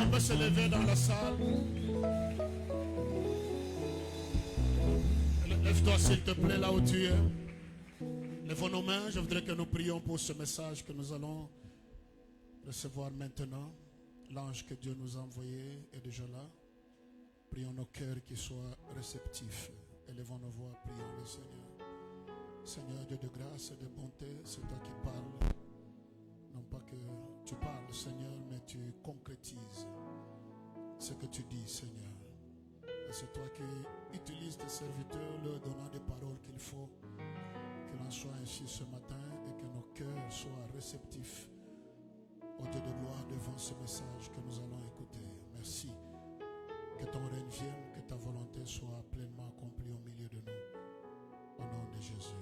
on peut se lever dans la salle. Lève-toi s'il te plaît là où tu es. Lèvons nos mains. Je voudrais que nous prions pour ce message que nous allons recevoir maintenant. L'ange que Dieu nous a envoyé est déjà là. Prions nos cœurs qui soient réceptifs. Élevons nos voix, prions le Seigneur. Seigneur Dieu de grâce et de bonté, c'est toi qui parles. Non pas que tu parles, Seigneur, mais tu concrétises ce que tu dis, Seigneur. Et c'est toi qui utilises tes serviteurs, leur donnant des paroles qu'il faut. Qu'il en soit ainsi ce matin et que nos cœurs soient réceptifs au Dieu de gloire devant ce message que nous allons écouter. Merci. Que ton règne vienne, que ta volonté soit pleinement accomplie au milieu de nous. Au nom de Jésus.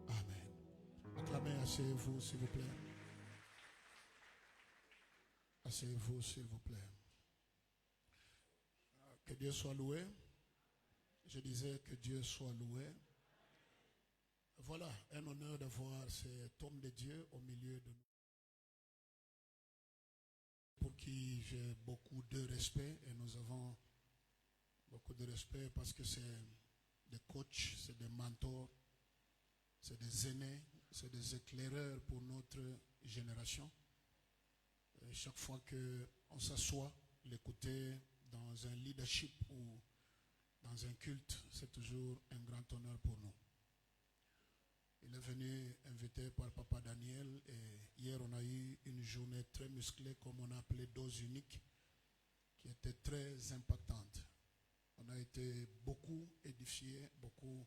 Amen. Acclamez, asseyez-vous s'il vous plaît. Asseyez-vous s'il vous plaît. Que Dieu soit loué. Je disais que Dieu soit loué. Voilà, un honneur d'avoir cet homme de Dieu au milieu de nous. Pour qui j'ai beaucoup de respect et nous avons beaucoup de respect parce que c'est des coachs, c'est des mentors, c'est des aînés, c'est des éclaireurs pour notre génération. Et chaque fois qu'on s'assoit, l'écouter dans un leadership ou dans un culte, c'est toujours un grand honneur pour nous. Il est venu invité par Papa Daniel et hier on a eu une journée très musclée comme on a appelé dose unique qui était très impactante. On a été beaucoup édifiés, beaucoup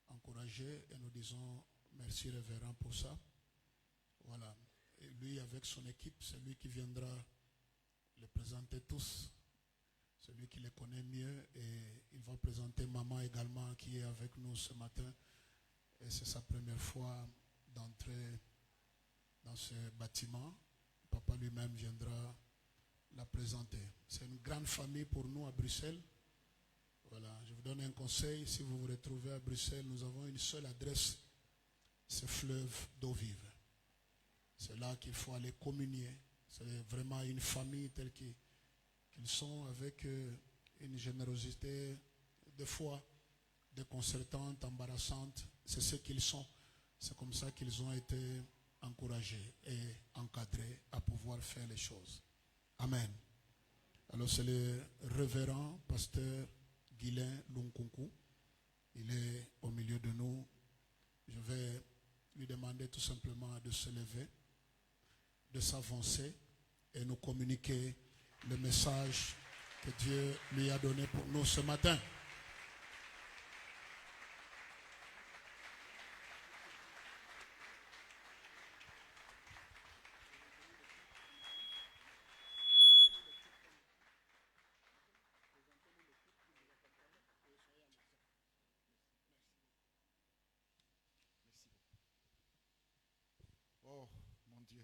encouragés et nous disons merci révérend pour ça. Voilà. Et lui avec son équipe, c'est lui qui viendra les présenter tous. C'est lui qui les connaît mieux et il va présenter maman également qui est avec nous ce matin. Et c'est sa première fois d'entrer dans ce bâtiment. Papa lui-même viendra la présenter. C'est une grande famille pour nous à Bruxelles. Voilà, je vous donne un conseil. Si vous vous retrouvez à Bruxelles, nous avons une seule adresse. C'est Fleuve d'eau vive. C'est là qu'il faut aller communier. C'est vraiment une famille telle qu'ils sont avec une générosité de foi déconcertante, embarrassante. C'est ce qu'ils sont. C'est comme ça qu'ils ont été encouragés et encadrés à pouvoir faire les choses. Amen. Alors c'est le révérend pasteur Guylain Lunkunku. Il est au milieu de nous. Je vais lui demander tout simplement de se lever, de s'avancer et nous communiquer le message que Dieu lui a donné pour nous ce matin. Oh, mon Dieu.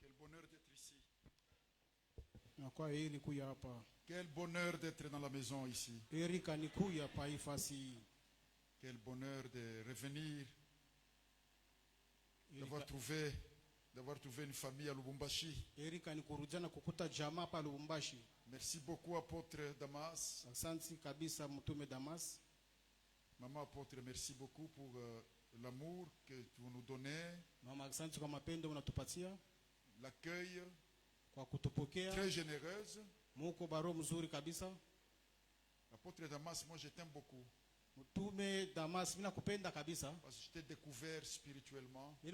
Quel bonheur d'être ici. Quel bonheur d'être dans la maison ici. Quel bonheur de revenir, d'avoir trouvé une famille à Lubumbashi. Merci beaucoup, apôtre Damas. Maman apôtre, merci beaucoup pour l'amour que vous nous donnez. L'accueil très généreuse. Apôtre Damas, moi je t'aime beaucoup. Parce que je t'ai découvert spirituellement. Je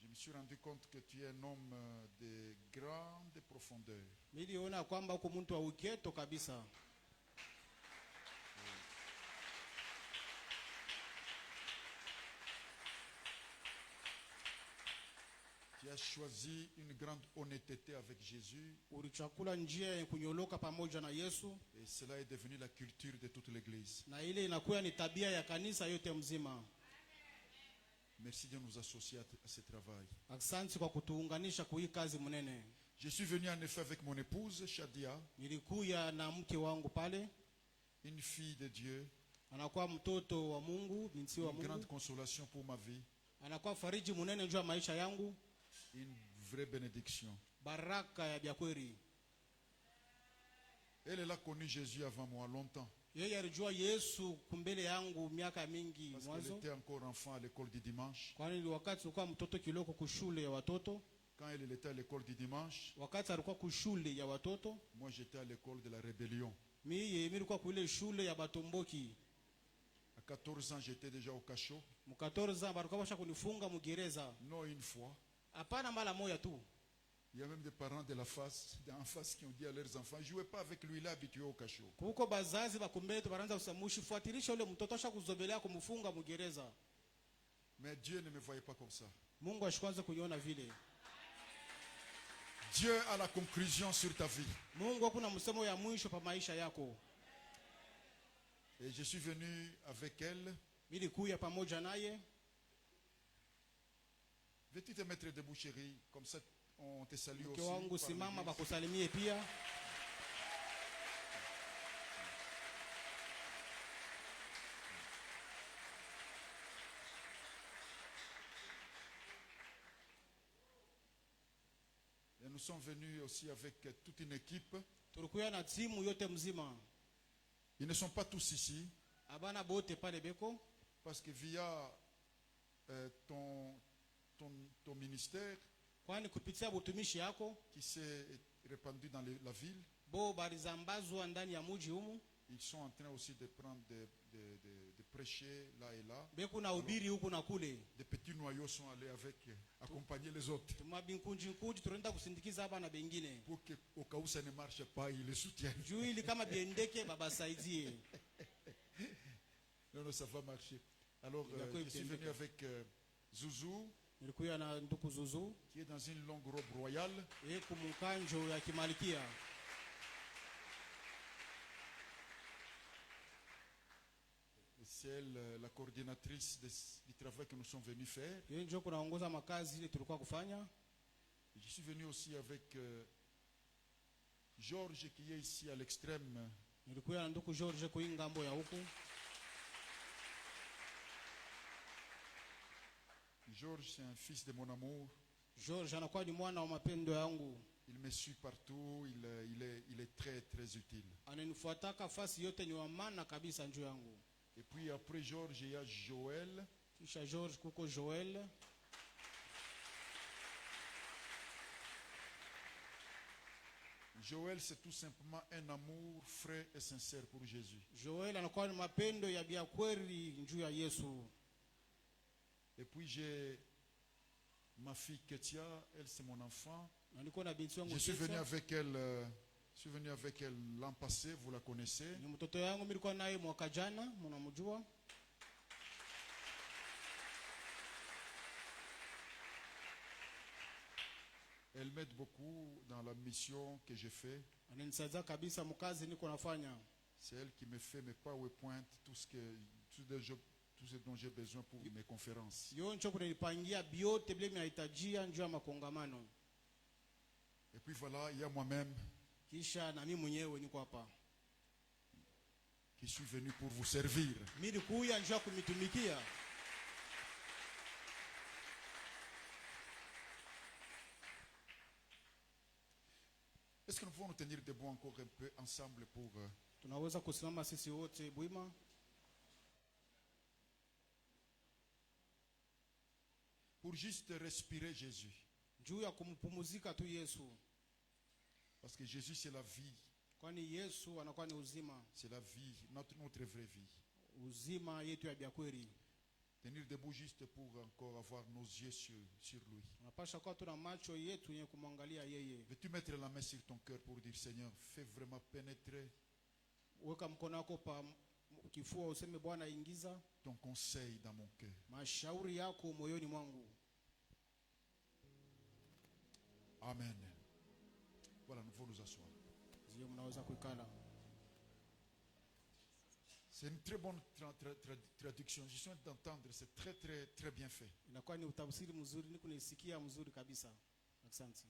me suis rendu compte que tu es un homme de grande profondeur. Tu as choisi une grande honnêteté avec Jésus. Et cela est devenu la culture de toute l'Église. Merci de nous associer à ce travail. Je suis venu en effet avec mon épouse, Shadia, une fille de Dieu, une grande consolation pour ma vie, une vraie bénédiction. baraka ya bya kweli. Elle a connu Jésus avant moi longtemps. Yeye alijua Yesu kumbele yangu miaka mingi Parce qu'elle mwanzo, était encore enfant à l'école du dimanche. kwani ni wakati alikuwa mtoto kiloko kushule ya watoto. Quand elle était à l'école du dimanche, Wakati alikuwa kushule ya watoto, moi j'étais à l'école de la rébellion. mimi nilikuwa kuile shule ya batomboki. À 14 ans, j'étais déjà au cachot. Mu 14 ans balikuwa basha kunifunga mu gereza. Non une fois. Hapana mara moja tu. Il y a même des parents de la face, d'en face qui ont dit à leurs enfants, jouez pas avec lui, il est habitué au cachot. Kuko bazazi bakumbetu baranza kusamushi fuatilisha ule mtoto asha kuzobelea kumfunga mu gereza. Mais Dieu ne me voyait pas comme ça. Mungu ashikwanza kuniona vile. Dieu a la conclusion sur ta vie. Mungu hakuna msemo ya mwisho pa maisha yako. Et je suis venu avec elle. Nilikuya pamoja naye. Veux-tu te mettre debout, chérie? Comme ça, on te salue Mke aussi. wangu par simama l'église. bakusalimie pia. Et nous sommes venus aussi avec toute une équipe. Tulikuya na timu yote mzima. Ils ne sont pas tous ici. Abana bote pale beko. Parce que via ton ministère Kwani kupitia butumishi yako qui s'est répandu dans la ville, bo balizambazwa ndani ya muji humu. ils sont en train aussi de prendre de prêcher là et là. Beko na ubiri huku na kule. Des petits noyaux sont allés avec, accompagner les autres. Tumabinkunji nkuji tunaenda kusindikiza hapa na bengine. Pour que au cas où ça ne marche pas, ils les soutiennent. Juu ili kama biendeke baba saidie. Non, non, ça va marcher. Alors, je suis venu avec Zouzou, Nilikuya na nduku Zuzu. qui est dans une longue robe royale. Yeye kumkanjo ya kimalikia. Et c'est elle, la coordinatrice du travail que nous sommes venus faire. Yeye ndio kunaongoza makazi ile tulikuwa kufanya. Je suis venu aussi avec Georges qui est ici à l'extrême. Nilikuya na nduku George kuingambo ya huku. Georges, c'est un fils de mon amour. George anakuwa ni mwana wa mapendo yangu. Il me suit partout. Il est très, très utile. Ananifuataka fasi yote ni wa maana kabisa njoo yangu. Et puis après Georges, il y a Joël. Kisha George kuko Joel. Joël, c'est tout simplement un amour frais et sincère pour Jésus. Joel anakuwa ni mapendo ya bia kweli njoo ya Yesu. Et puis j'ai ma fille Ketia, elle c'est mon enfant. Na niko na binti yangu Je suis venu Ketia. avec elle l'an passé, vous la connaissez. Ni mtoto yangu nilikuwa naye mwaka jana, mnamjua. Elle m'aide beaucoup dans la mission que je fais. Ananisaidia kabisa mkazi niko nafanya. C'est elle qui me fait mes PowerPoint, tout ce dont j'ai besoin pour mes conférences. Yo ncho kunanipangia biote bile mnahitajia njoo ya makongamano. Et puis voilà, il y a moi-même Kisha na mimi mwenyewe niko hapa. qui suis venu pour vous servir. Mimi nikuya njoo kumitumikia. Est-ce que nous pouvons nous tenir debout encore un peu ensemble pour... Tunaweza kusimama sisi wote bwima. pour juste respirer Jésus. Juu ya kumpumuzika tu Yesu. Parce que Jésus c'est la vie. Kwani Yesu anakuwa ni uzima. C'est la vie, notre vraie vie. Uzima yetu ya biakweli. Tenir debout juste pour encore avoir nos yeux sur lui. Unapasha kuwa tuna macho yetu yenye kumwangalia yeye. Veux-tu mettre la main sur ton cœur pour dire Seigneur, fais vraiment pénétrer Weka mkono wako pa kifua useme Bwana ingiza ton conseil dans mon cœur. mashauri yako moyoni mwangu. Amen. Voilà, nous pouvons nous asseoir. Zio mnaweza kuikala. C'est une très bonne traduction. Je suis en train d'entendre, c'est très très très bien fait. Inakuwa ni utafsiri mzuri, niko nisikia mzuri kabisa. Asante.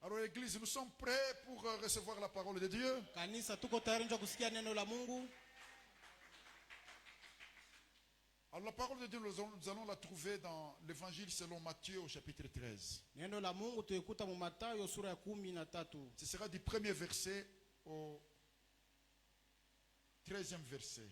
Alors l'église, nous sommes prêts pour recevoir la parole de Dieu. Kanisa tuko tayari nje kusikia neno la Mungu. Alors la parole de Dieu, nous allons la trouver dans l'évangile selon Matthieu au chapitre 13. Neno la Mungu tuikuta mu Mathayo sura ya 13. Ce sera du premier verset au 13e verset.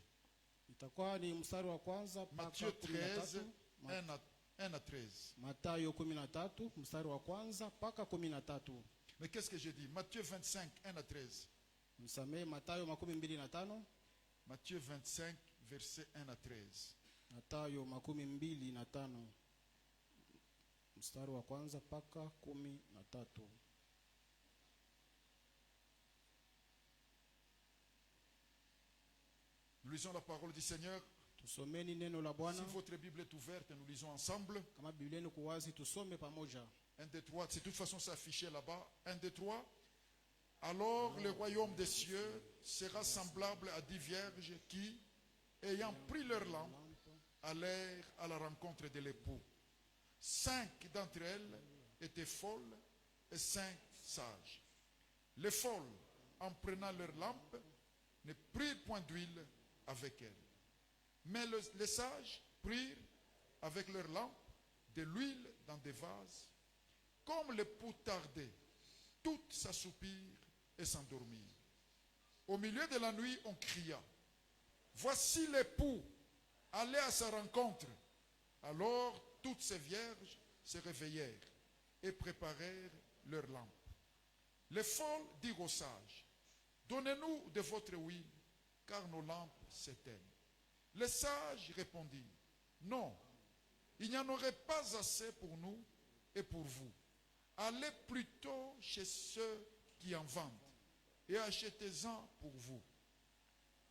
Itakuwa ni mstari wa kwanza mpaka Matthieu 13, 13. 1 à 13. Mathayo 13 mstari wa kwanza mpaka 13. Mais qu'est-ce que j'ai dit? Matthieu 25, 1 à 13. Msamee Mathayo 25. Matthieu 25, verset 1 à 13. Mathayo 25 mstari wa kwanza mpaka 13. Nous lisons la parole du Seigneur. Tusomeni neno la Si Bwana. votre Bible est ouverte, nous lisons ensemble. Kama Biblia ni kuwazi tusome pamoja. 1, 2, 3. De toute façon, c'est affiché là-bas. 1, 2, 3. Alors le royaume des cieux sera semblable à 10 vierges qui, ayant pris leur lampe, allèrent à la rencontre de l'époux. 5 d'entre elles étaient folles et 5 sages. Les folles, en prenant leur lampe, ne prirent point d'huile avec elles. Mais les sages prirent avec leur lampe de l'huile dans des vases. Comme l'époux tardait, toutes s'assoupirent et s'endormirent. Au milieu de la nuit, on cria: voici l'époux, allez à sa rencontre. Alors toutes ces vierges se réveillèrent et préparèrent leurs lampes. Les folles dirent aux sages: donnez-nous de votre huile, car nos lampes s'éteignent. Les sages répondirent: non, il n'y en aurait pas assez pour nous et pour vous. Allez plutôt chez ceux qui en vendent et achetez-en pour vous.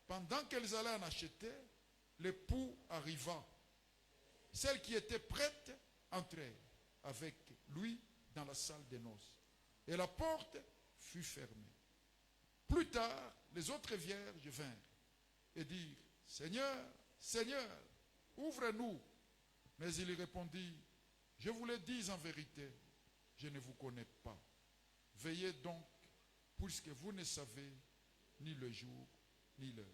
Pendant qu'elles allaient en acheter, l'époux arriva. Celles qui étaient prêtes entrèrent avec lui dans la salle des noces. Et la porte fut fermée. Plus tard, les autres vierges vinrent et dirent: Seigneur, Seigneur, ouvre-nous. Mais il répondit: je vous le dis en vérité, je ne vous connais pas. Veillez donc, puisque vous ne savez ni le jour ni l'heure.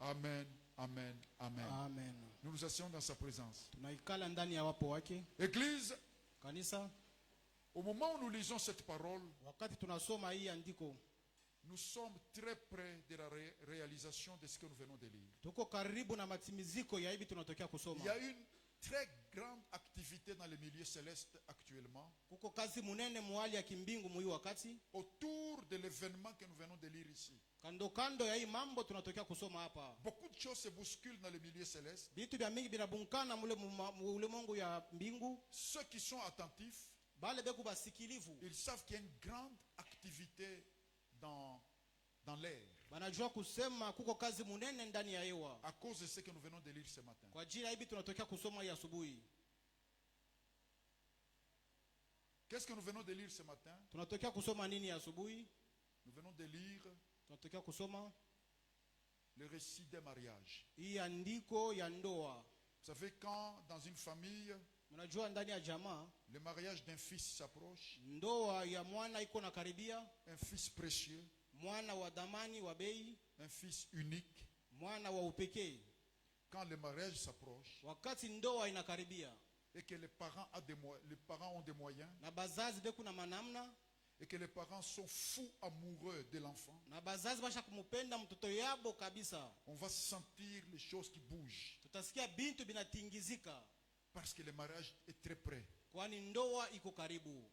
Amen, amen, amen. Amen. Nous nous asseyons dans sa présence. Tunaikala ndani ya wapo wake. Église, Kanisa, au moment où nous lisons cette parole, wakati tunasoma hii andiko, nous sommes très près de la réalisation de ce que nous venons de lire. tuko karibu na matimiziko ya hivi tunatokea Il kusoma. y a une très grande activité dans le milieu céleste actuellement Kuko kazi munene muhali ya kimbingu muhi wakati, autour de l'événement que nous venons de lire ici. kando kando ya hii mambo tunatokea kusoma hapa. Beaucoup de choses se bousculent dans le milieu céleste. Vitu vya mingi vinabunkana mule ulimwengu ya mbingu. Ceux qui sont attentifs, Bale beku basikilivu, ils savent qu'il y a une grande activité dans l'air banajua kusema kuko kazi munene ndani ya hewa. à cause de ce que nous venons de lire ce matin. Kwa ajili ya hivi tunatokea kusoma hii asubuhi. Qu'est-ce que nous venons de lire ce matin? Tunatokea kusoma nini ya asubuhi? Nous venons de lire Tunatokea kusoma le récit des mariages. hii andiko ya ndoa. Vous savez, quand dans une famille, Mnajua ndani ya jamaa, le mariage d'un fils s'approche, ndoa ya mwana iko na karibia, un fils précieux, mwana wa damani wa bei, un fils unique. mwana wa upekee. Quand le mariage s'approche Wakati ndoa inakaribia et que les parents ont des moyens na bazazi beku na manamna, et que les parents sont fous amoureux de l'enfant, na bazazi basha kumupenda mtoto yabo kabisa, on va sentir les choses qui bougent tutasikia bintu binatingizika, parce que le mariage est très près. kwani ndoa iko karibu.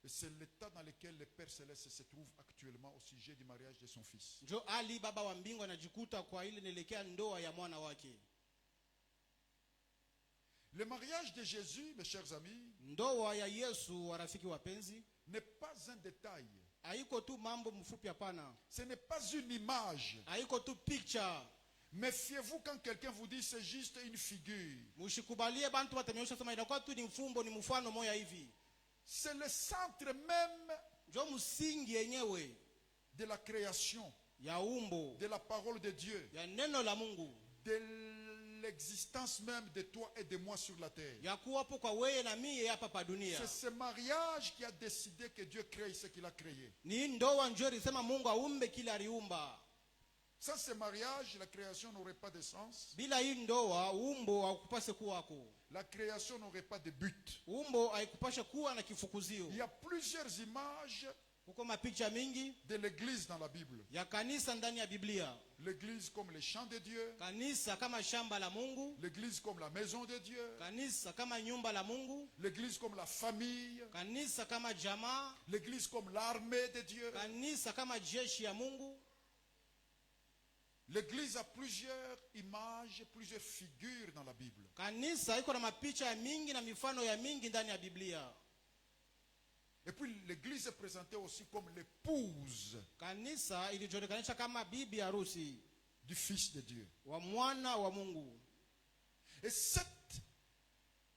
Et c'est l'état dans lequel le Père Céleste se trouve actuellement au sujet du mariage de son fils. Njo ali baba wa mbingu anajikuta kwa ile nelekea ndoa ya mwana wake. Le mariage de Jésus, mes chers amis, Ndoa ya Yesu, warafiki wapenzi, n'est pas un détail. haiko tu mambo mfupi, hapana. Ce n'est pas une image. Haiko tu picture. Méfiez-vous quand quelqu'un vous dit c'est juste une figure. Mushikubalie bantu watemesha sema inakuwa tu ni mfumbo, ni mfano moya hivi. C'est le centre même Njo msingi yenyewe de la création, ya umbo, de la parole de Dieu, ya neno la Mungu, de l'existence même de toi et de moi sur la terre. ya kuwapo kwa wewe na mie hapa pa dunia. C'est ce mariage qui a décidé que Dieu crée ce qu'il a créé. Ni ndoa njo ilisema Mungu aumbe kile aliumba. Sans ce mariage, la création n'aurait pas de sens. Bila hii ndoa umbo haukupashe kuwako. La création n'aurait pas de but. Umbo haikupashe kuwa na kifukuzio. Il y a plusieurs images Kuko mapicha mingi de l'église dans la Bible. ya kanisa ndani ya Biblia. L'église comme les champs de Dieu. Kanisa kama shamba la Mungu, L'église comme la maison de Dieu. kanisa kama nyumba la Mungu, L'église comme la famille. kanisa kama jamaa, L'église comme l'armée de Dieu. kanisa kama jeshi ya Mungu. L'église a plusieurs images, plusieurs figures dans la Bible. Kanisa iko na mapicha ya mingi na mifano ya mingi ndani ya Biblia. Et puis l'église est présentée aussi comme l'épouse Kanisa ilijionekanisha kama bibi harusi du Fils de Dieu. wa mwana wa Mungu. Et cette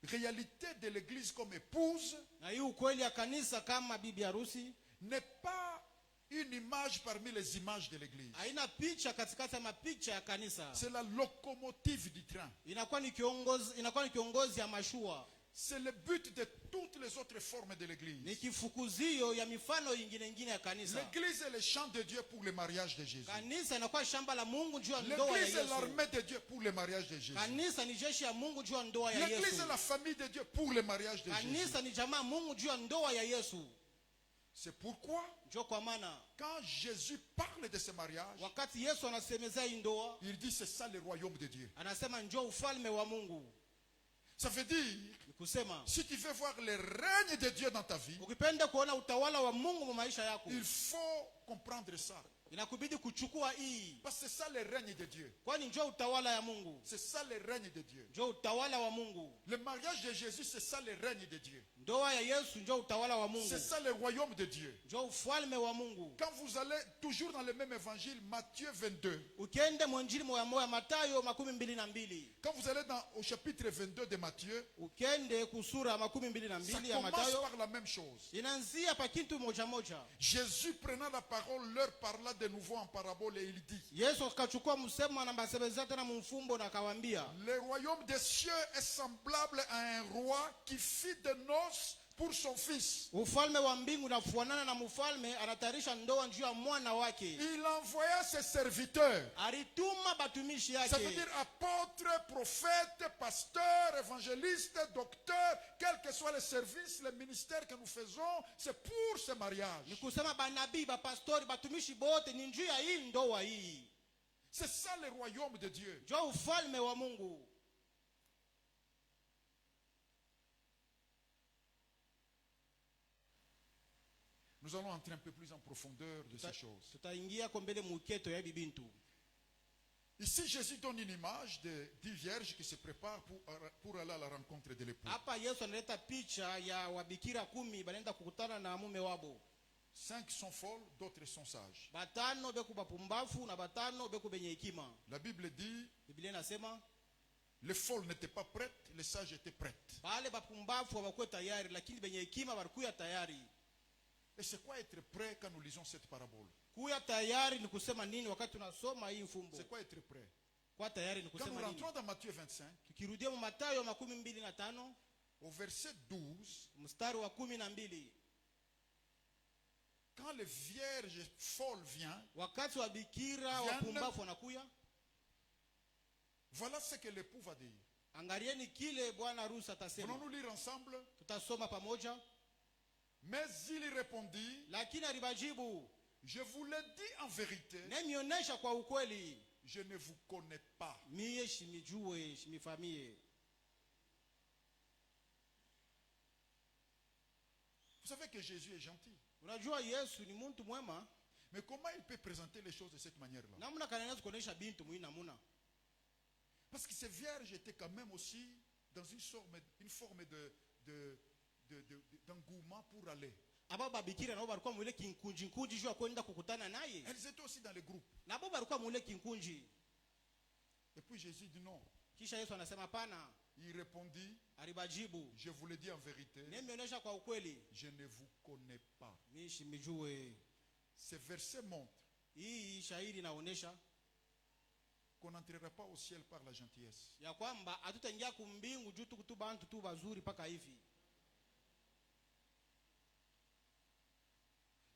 réalité de l'église comme épouse Na hii ukweli ya kanisa kama bibi harusi n'est pas une image parmi les images de l'église. haina picha katikati ya mapicha ya kanisa. C'est la locomotive du train. Inakuwa ni kiongozi ya mashua. C'est le but de toutes les autres formes de Ni l'église. kifukuzio ya mifano ingine ya kanisa. L'église est le champ de Dieu pour le mariage de Jésus. Kanisa inakuwa shamba la Mungu juu ya ndoa ya L'église est Yesu. l'armée de Dieu pour le mariage de Jésus. Kanisa ni jeshi ya Mungu juu ya ndoa ya L'église Yesu. est la famille de Dieu pour le mariage de Jésus. Kanisa ni jamaa Mungu juu ya ndoa ya Yesu. C'est pourquoi, Ndio kwa maana quand Jésus parle de ce mariage, wakati Yesu anasemezea hii ndoa, il dit c'est ça le royaume de Dieu. anasema njoo ufalme wa Mungu. Ça veut dire, Ni kusema si tu veux voir le règne de Dieu dans ta vie, ukipenda kuona utawala wa Mungu mu maisha yako, il faut comprendre ça. inakubidi kuchukua hii, Parce que c'est ça le règne de Dieu. kwani njoo utawala ya Mungu, C'est ça le règne de Dieu. njoo utawala wa Mungu. Le mariage de Jésus, c'est ça le règne de Dieu. Ndoa ya Yesu njoo utawala wa Mungu, C'est ça le royaume de Dieu. njoo ufalme wa Mungu. Quand vous allez toujours dans le même évangile, Matthieu 22, Ukiende mwenjili moya moya Mathayo 22, quand vous allez au chapitre 22 de Matthieu, ukiende kusura 22 ça ya commence Mathayo, par la même chose. inaanzia pa kitu moja moja. Jésus prenant la parole leur parla de nouveau en parabole et il dit, Yesu akachukua msemo na mbasebeza tena mumfumbo na akawaambia, le royaume des cieux est semblable à un roi qui fit de noces pour son fils. ufalme wa mbingu unafuanana na mfalme anatayarisha ndoa juu ya mwana wake. Il envoya ses serviteurs. Alituma batumishi Ça veut yake, dire apôtres, prophètes, pasteurs, évangélistes, docteurs, quel que soit le service, le ministère que nous faisons, c'est pour ce mariage. ni kusema banabii, bapastori, batumishi bote ni njuu ya hii ndoa hii. C'est ça le royaume de Dieu. Njoo ufalme wa Mungu. Nous allons entrer un peu plus en profondeur de ces choses. Tutaingia kwa mbele muketo ya bibintu. Ici, Jésus donne une image de 10 vierges qui se préparent pour aller à la rencontre de l'époux. Hapa Yesu analeta picha ya wabikira 10 banaenda kukutana na mume wabo. 5 sont folles, d'autres sont sages. Batano beku bapumbafu na batano beku benye hekima. La Bible dit, Biblia inasema les folles n'étaient pas prêtes, les sages étaient prêtes. bale bapumbafu hawakuwa tayari, lakini benye hekima walikuwa tayari. Et c'est quoi être prêt quand nous lisons cette parabole? Kuya tayari ni kusema nini wakati tunasoma hii mfumbo? C'est quoi être prêt? Kwa tayari ni Quand nous kusema nini? rentrons dans Matthieu 25, Tukirudia mu Mathayo 25 au verset 12, mstari wa 12, quand les vierges folles viennent, wakati wa bikira Viana. wapumbafu wanakuya, voilà ce que l'époux va dire. angalieni kile bwana harusi atasema. Voulons-nous lire ensemble? Tutasoma pamoja. Mais il répondit, Lakini alibajibu, je vous le dis en vérité, nemionyesha kwa ukweli, je ne vous connais pas. mie shimijue shimifamie. Vous savez que Jésus est gentil. Unajua Yesu ni muntu mwema, Mais comment il peut présenter les choses de cette manière-là? namna kanaweza kuonesha bintu mwina muna. Parce que ces vierges étaient quand même aussi dans une forme d'engouement pour aller. Aba babikira nabo balikuwa mwile kinkunji juu ya kwenda kukutana naye. Elles étaient aussi dans les groupes. Nabo balikuwa mwile kinkunji. Et puis Jésus dit non. Kisha Yesu anasema hapana. Il répondit, Alibajibu, je vous le dis en vérité, nemionyesha kwa ukweli, je ne vous connais pas. mie shimijue. Ce verset montre Hii shairi inaonesha qu'on n'entrera pas au ciel par la gentillesse. ya kwamba hatutaingia kumbingu juu tu bantu tu bazuri paka hivi.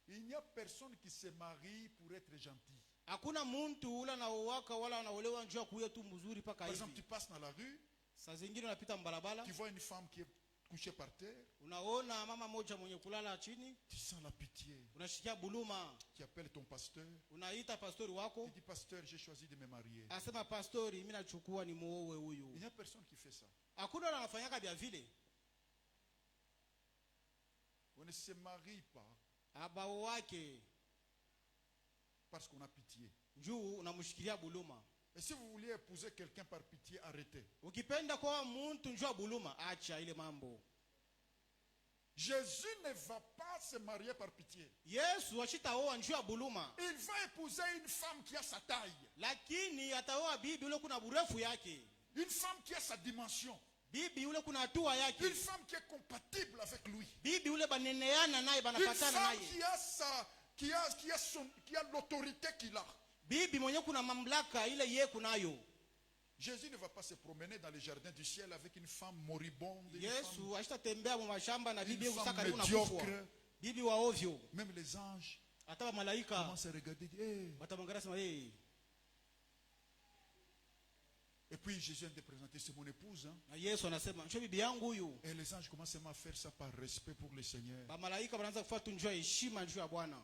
Il n'y a personne qui se marie pour être gentil. Hakuna muntu ula naowaka wala anaolewa njoo kuya tu mzuri paka Par exemple, tu hivi. passes dans la rue, Saa zingine unapita mbalabala, tu vois une femme qui est couchée par terre, unaona mama moja mwenye kulala chini, tu sens la pitié, unashikia buluma, tu appelles ton pasteur, unaita pastori tu wako, dis pasteur, j'ai choisi de me marier. asema pastori, mimi nachukua ni muowe Il huyu. n'y a personne qui fait ça. Hakuna ule anafanyaka vya vile. On ne se marie pas Abao wake parce qu'on a pitié. juu unamshikilia buluma. Et si vous vouliez épouser quelqu'un par pitié, arrêtez. Ukipenda kwa muntu njoo buluma, acha ile mambo. Jésus ne va pas se marier par pitié. Yesu ashitaoa njoo buluma. Il va épouser une femme qui a sa taille, Lakini ataoa bibi ule kuna burefu yake. une femme qui a sa dimension, Bibi ule kuna hatua yake. une femme qui est compatible avec lui, Bibi ule baneneana naye une banapatana femme naye. qui a sa, qui a l'autorité qu'il a. Bibi mwenye kuna mamlaka ile yeye kunayo. Jésus ne va pas se promener dans les jardins du ciel avec une femme moribonde, une Yesu femme- ashitatembea mu mashamba na bibi Une kusaka femme karibu na kufwa. médiocre. Bibi wa ovyo. même les anges Hata wa malaika commencent à regarder, hey. watamwangalia sema yeye. Et puis Jésus vient de présenter, c'est mon épouse, hein. Na Yesu anasema, "Njoo bibi yangu huyu." Et les anges commencent à faire ça par respect pour le Seigneur. Ba malaika wanaanza kufuata njoo heshima njoo ya Bwana.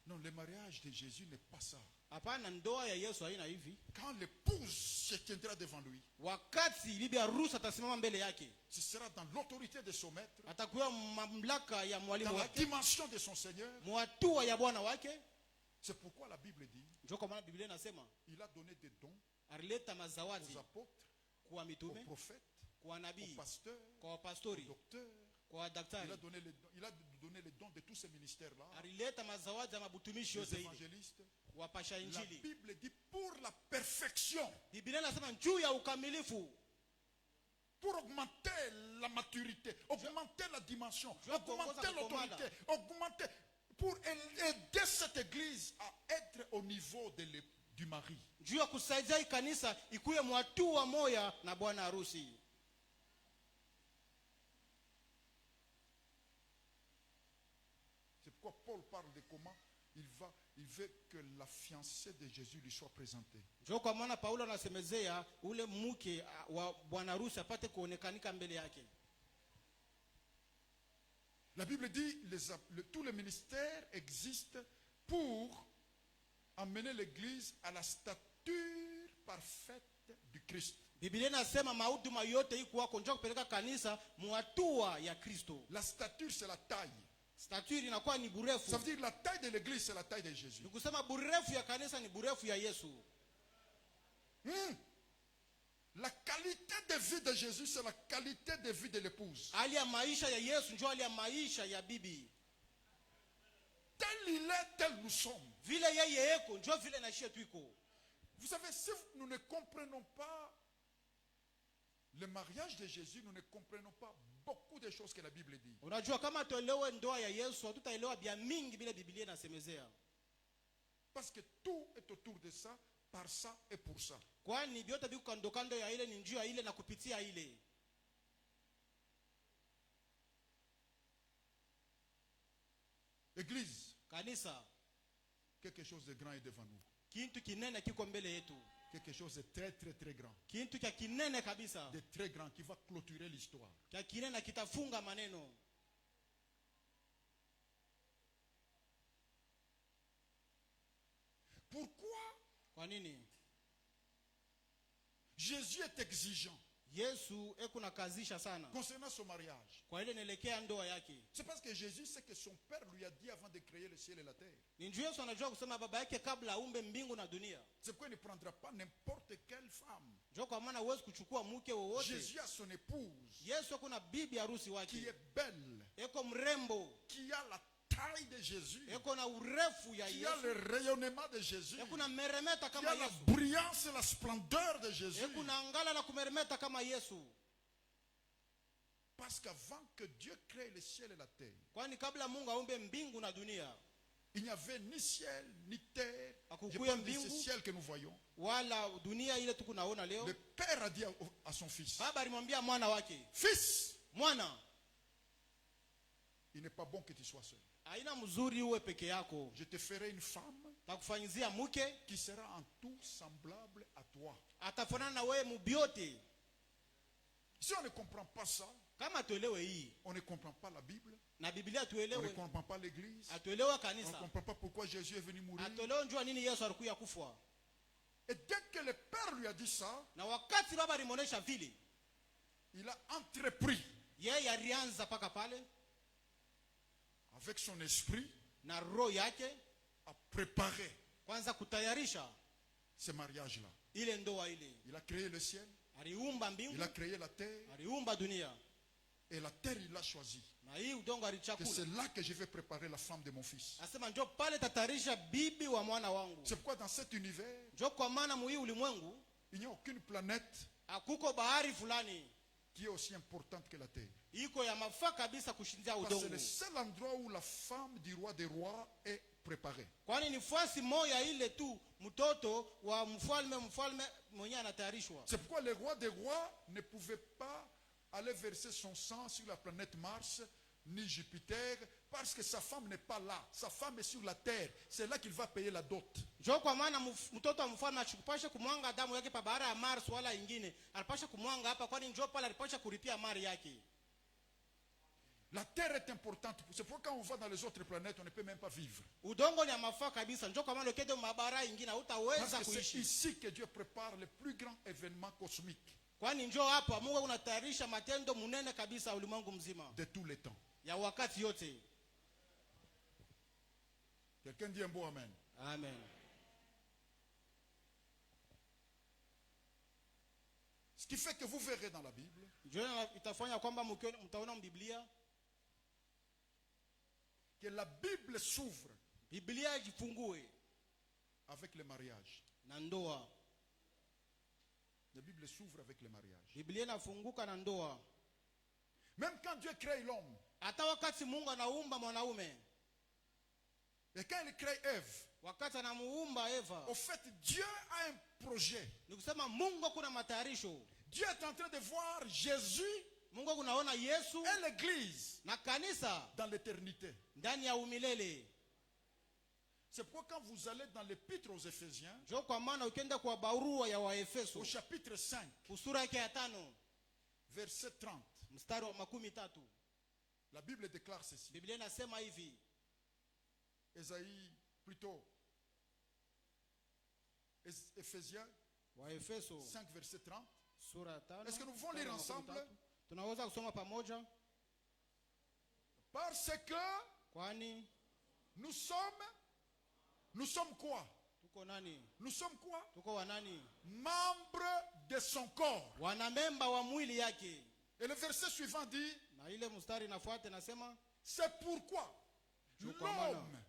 Non, le mariage de Jésus n'est pas ça. Hapana, ndoa ya Yesu haina hivi. Quand l'épouse se tiendra devant lui, Wakati bibi harusi atasimama mbele yake, ce sera dans l'autorité de son maître, atakuwa mamlaka ya dans mwalimu la wake, dimension de son Seigneur. mwatua ya Bwana wake. C'est pourquoi la Bible dit, Njoo kwa maana Biblia inasema il a donné des dons alileta aux mazawadi apôtres, kwa aux mitume, prophètes, kwa aux nabii, pasteurs, kwa aux wapastori, docteurs. kwa Il daktari. a donné les dons de tous ces ministères-là, Alileta mazawadi ya mabutumishi les yote ile, évangélistes. wapasha La injili. Bible dit pour la perfection, Biblia inasema juu ya ukamilifu, pour augmenter la maturité, augmenter la dimension, Je augmenter commence l'autorité, augmenter, pour aider cette église à être au niveau du mari. juu ya kusaidia hii kanisa ikuye mwatua moya na bwana harusi. C'est pourquoi Paul parle de comment il veut que la fiancée de Jésus lui soit présentée. Njoo kwa maana Paulo anasemezea ule mke wa bwana harusi apate kuonekanika mbele yake. La Bible dit tous les ministères existent pour amener l'église à la stature parfaite du Christ. Biblia inasema mahuduma yote iko wako njoo kupeleka kanisa mwatua ya Kristo. La stature, c'est la taille. Stature inakuwa ni burefu. Ça veut dire la taille de l'église, c'est la taille de Jésus. Nikusema burefu ya kanisa ni burefu ya Yesu. La qualité de vie de Jésus, c'est la qualité de vie de l'épouse. Hali ya maisha ya Yesu njoo hali ya maisha ya bibi. Tel il est, tel nous sommes. Vile yeye eko njoo vile naishia tuiko. Vous savez, si nous ne comprenons pas le mariage de Jésus, nous ne comprenons pas beaucoup de choses que la Bible dit. Unajua kama tuelewe ndoa ya Yesu hatutaelewa bia mingi bila Biblia inasemezea. Parce que tout est autour de ça, par ça et pour ça. Kwani vyote viko kando kando ya ile ni njia ya ile na kupitia ile. Église, Kanisa, quelque chose de grand est devant nous. kintu kinene kiko mbele yetu. Quelque chose de très très très grand. Kintu kia kinene kabisa. De très grand qui va clôturer l'histoire. Kia kinene kitafunga maneno. Pourquoi Kwa nini? Jésus est exigeant Yesu eko nakazisha sana. concernant son mariage? Kwa ile nelekea ndoa yake. C'est parce que Jésus sait que son Père lui a dit avant de créer le ciel et la terre. Ni njoo Yesu anajua kusema baba yake kabla aumbe mbingu na dunia. C'est pourquoi il ne prendra pas n'importe quelle femme. Njoo kwa maana huwezi kuchukua mke wowote. Jésus a son épouse Yesu eko na bibi harusi qui wake. est belle, Eko mrembo. qui a la taille de Jésus, Eko na urefu ya qui a Yesu. le rayonnement de Jésus, Eko na meremeta qui kama a la Yesu. brillance et la splendeur de Jésus. Eko na ngala na kumeremeta kama Yesu. Parce qu'avant que Dieu crée le ciel et la terre, Kwani kabla Mungu aumbe mbingu na dunia, il n'y avait ni ciel, ni terre. Je Hakukuya parle de ce mbingu. ciel que nous voyons. wala dunia ile tuko naona leo. Le Père a dit à son fils, Baba alimwambia mwana wake, fils, mwana, il n'est pas bon que tu sois seul. haina mzuri uwe peke yako. Je te ferai une femme pakufanyizia mke qui sera en tout semblable à toi. atafanana na wewe mubiote. Si on ne comprend pas ça, Kama tuelewe hii on ne comprend pas la Bible, na Biblia on ne tuelewe, comprend pas l'église, atuelewe on ne kanisa, comprend pas pourquoi Jésus est venu mourir. atuelewe njua nini Yesu alikuya kufa. Et dès que le Père lui a dit ça, Na wakati baba alimuonesha vile, il a entrepris yeye alianza paka pale avec son esprit na roho yake à préparer kwanza kutayarisha ce mariage-là. ile ndoa ile. Il a créé le ciel, Aliumba mbingu, il a créé la terre, aliumba dunia, et la terre il l'a choisi. na hii udongo Que alichakula. c'est là que je vais préparer la femme de mon fils. Asema njoo pale tatarisha bibi wa mwana wangu. C'est pourquoi dans cet univers, Njoo kwa maana muhii ulimwengu il n'y a aucune planète akuko bahari fulani qui est aussi importante que la terre. iko ya mafaa kabisa kushindia Parce que c'est udongo. le seul endroit où la femme du roi des rois est préparée. Kwani ni fasi moja ile tu mtoto wa mfalme mwenyewe anatayarishwa. C'est pourquoi le roi des rois ne pouvait pas aller verser son sang sur la planète Mars ni Jupiter parce que sa femme n'est pas là. Sa femme est sur la terre. C'est là qu'il va payer la dot. Njoo kwa maana mtoto wa mfalme achukupasha kumwanga damu yake pa bahari ya Mars wala ingine. Alipasha kumwanga hapa kwani njoo pale alipasha kulipia mali yake. La terre est importante. C'est pourquoi quand on va dans les autres planètes, on ne peut même pas vivre. Udongo ni ya mafaa kabisa. Njoo kwa maana ukende mabara ingine hutaweza Parce que c'est kuishi. ici que Dieu prépare les plus grands événements cosmiques Kwani njoo hapa Mungu unatayarisha matendo munene kabisa ulimwengu mzima de tous les temps. ya wakati yote. Quelqu'un dit un beau amen. Amen. Ce qui fait que vous verrez dans la Bible Njoo itafanya kwamba mtaona Biblia, que la Bible s'ouvre Biblia ijifungue avec le mariage. na ndoa. La Bible s'ouvre avec le mariage. Biblia inafunguka na ndoa. Même quand Dieu crée l'homme, Hata wakati Mungu anaumba mwanaume, et quand il crée Ève, wakati anamuumba Eva, au fait, Dieu a un projet. ni kusema Mungu kuna matayarisho. Dieu est en train de voir Jésus Mungu kunaona Yesu et l'Église na kanisa dans l'éternité. ndani ya umilele. C'est pourquoi quand vous allez dans l'épître aux Éphésiens, Njoo kwa maana ukienda kwa barua ya Waefeso au chapitre 5, sura yake ya 5 verset 30, mstari wa 13, la Bible déclare ceci. Biblia inasema hivi. Ésaïe, plutôt, Éphésiens Waefeso 5, verset 30. sura ya 5. Est-ce que nous pouvons lire ensemble? Tunaweza kusoma pamoja? Parce que Kwani nous sommes quoi? tuko nani? Nous sommes quoi? Tuko wanani? Membres de son corps. Wanamemba wa mwili yake. Et le verset suivant dit, Na ile mstari inafuata nasema c'est pourquoi l'homme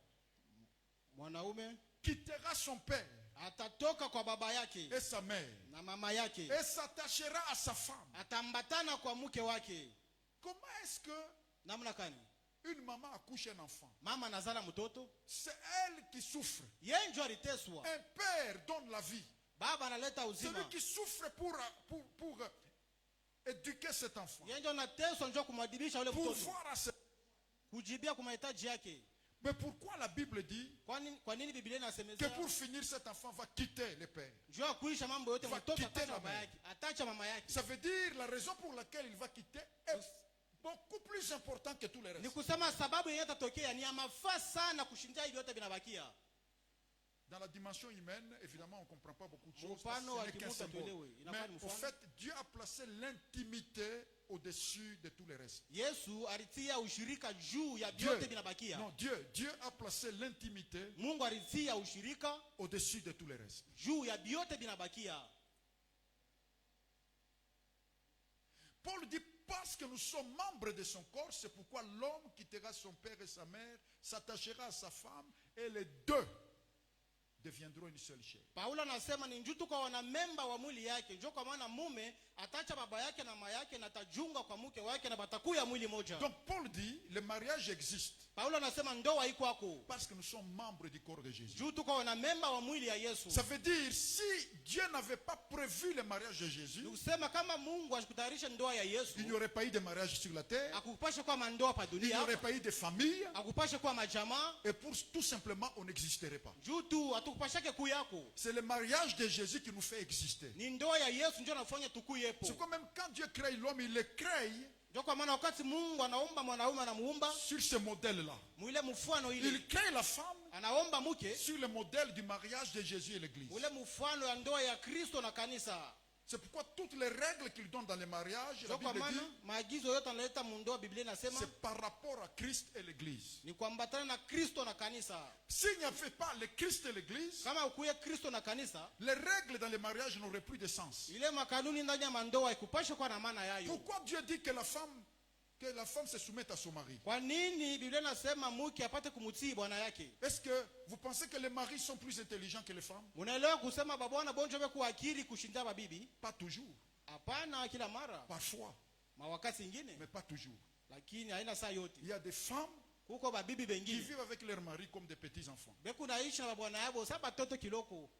mwanaume quittera son père atatoka kwa baba yake et sa mère na mama yake, et s'attachera à sa femme. atambatana kwa mke wake. Comment est-ce que Namna gani? une maman accouche un enfant? Mama nazala mtoto, C'est elle qui souffre. yeye ndio aliteswa. Un père donne la vie. Baba analeta uzima. Celui qui souffre pour éduquer cet enfant, Yeye ndio anateswa ndio kumwadibisha yule pour mtoto, voir à ses... kujibia kwa mahitaji yake. Mais pourquoi la Bible dit Kwa nini Biblia que inasemezea pour finir cet enfant va quitter le père? njoo kuisha mambo yote Va mtoto quitter atacha la baba mère. yake, atacha mama yake? Ça veut dire la raison pour laquelle il va quitter est beaucoup plus importante que tous les Ni restes. kusema sababu yenye itatokea ni ya mafaa sana kushindia hivi yote vinabakia. Dans la dimension humaine, évidemment, on ne comprend pas beaucoup de choses. Mfano wa Ce n'est qu'un kimuta symbole. tuelewe. Mais Inafaa ni au mfano. fait, Dieu a placé l'intimité au-dessus de tous les restes. Yesu alitia ushirika juu ya vyote vinabakia. Non, Dieu a placé l'intimité Mungu alitia ushirika au-dessus de tous les restes. juu ya vyote vinabakia. Paul dit, parce que nous sommes membres de son corps, c'est pourquoi l'homme quittera son père et sa mère, s'attachera à sa femme, et les deux deviendront une seule chair. Paulo anasema ni njutu kwa wanamemba wa mwili yake. Njoo kwa maana mume atacha baba yake na mama yake na tajunga kwa mke wake na batakuya mwili moja. Donc Paul dit, le mariage existe. Paulo anasema ndoa iko kwako Parce que nous sommes membres du corps de Jésus. juu tuko na memba wa mwili ya Yesu. Ça veut dire, si Dieu n'avait pas prévu le mariage de Jésus, Nikusema kama Mungu asikutayarisha ndoa ya Yesu, il n'y aurait pas eu de mariage sur la terre, akupashe kwa mandoa pa il n'y dunia, aurait pas eu de famille, akupashe kwa majamaa, et pour tout simplement, on n'existerait pas. juu tu atukupashake kuyako. C'est le mariage de Jésus qui nous fait exister. Ni ndoa ya Yesu ndio anafanya tukuyepo. C'est comme même quand Dieu crée l'homme, il le crée Ndio kwa maana wakati Mungu anaomba mwanaume anamuumba sur ce modèle-là. mwile mfano ile, Il crée la femme anaomba mke sur le modèle du mariage de Jésus et l'Église. ule mfano ya ndoa ya Kristo na kanisa. C'est pourquoi toutes les règles qu'il donne dans les mariages, la Ndio kwa Bible maana dit, maagizo yote analeta mundoa, Biblia inasema c'est par rapport à Christ et l'Église. ni kuambatana na Kristo na kanisa. S'il n'y avait pas le Christ et l'Église, Kama ukuye Kristo na kanisa, les règles dans les mariages n'auraient plus de sens. ile makanuni ndani ya mandoa ikupashe kwa na maana yayo. Pourquoi Dieu dit que la femme se soumette à son mari? Kwa nini Biblia inasema mke apate kumtii bwana yake? Est-ce que vous pensez que les maris sont plus intelligents que les femmes? Munaelewa kusema babwana bonjo kwa akili kushinda babibi? Pas toujours. Hapana, kila mara. Parfois, Mawakati ingine, mais pas toujours. lakini haina saa yote. Il y a des femmes Kuko babibi qui bengine vivent avec leur mari comme des petits-enfants. beku naishi na babwana yabo saba toto kiloko.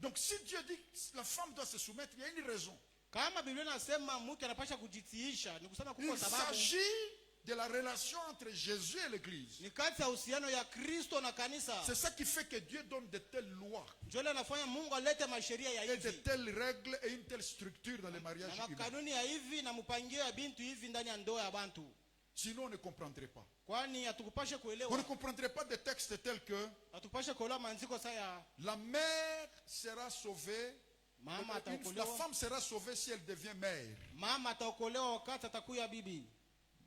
Donc si Dieu dit que la femme doit se soumettre, il y a une raison. Kama Biblia inasema mke anapasha kujitiisha, ni kusema kuko Il sababu. s'agit de la relation entre Jésus et l'Église. Ni kati ya uhusiano ya Kristo na kanisa. C'est ça qui fait que Dieu donne de telles lois Njole anafanya Mungu alete masheria ya et de hivi telles règles et une telle structure dans les na mariages humains. makanuni ya hivi na mpangilio ya bintu hivi ndani ya ndoa ya bantu. Sinon, on ne comprendrait pas. Kwani hatukupashe On ne kuelewa, comprendrait pas des textes tels que hatukupashe kuelewa manziko saa ya la mère sera sauvée, mama la ataokolewa. femme sera sauvée si elle devient mère. Mama ataokolewa wakati atakuya bibi.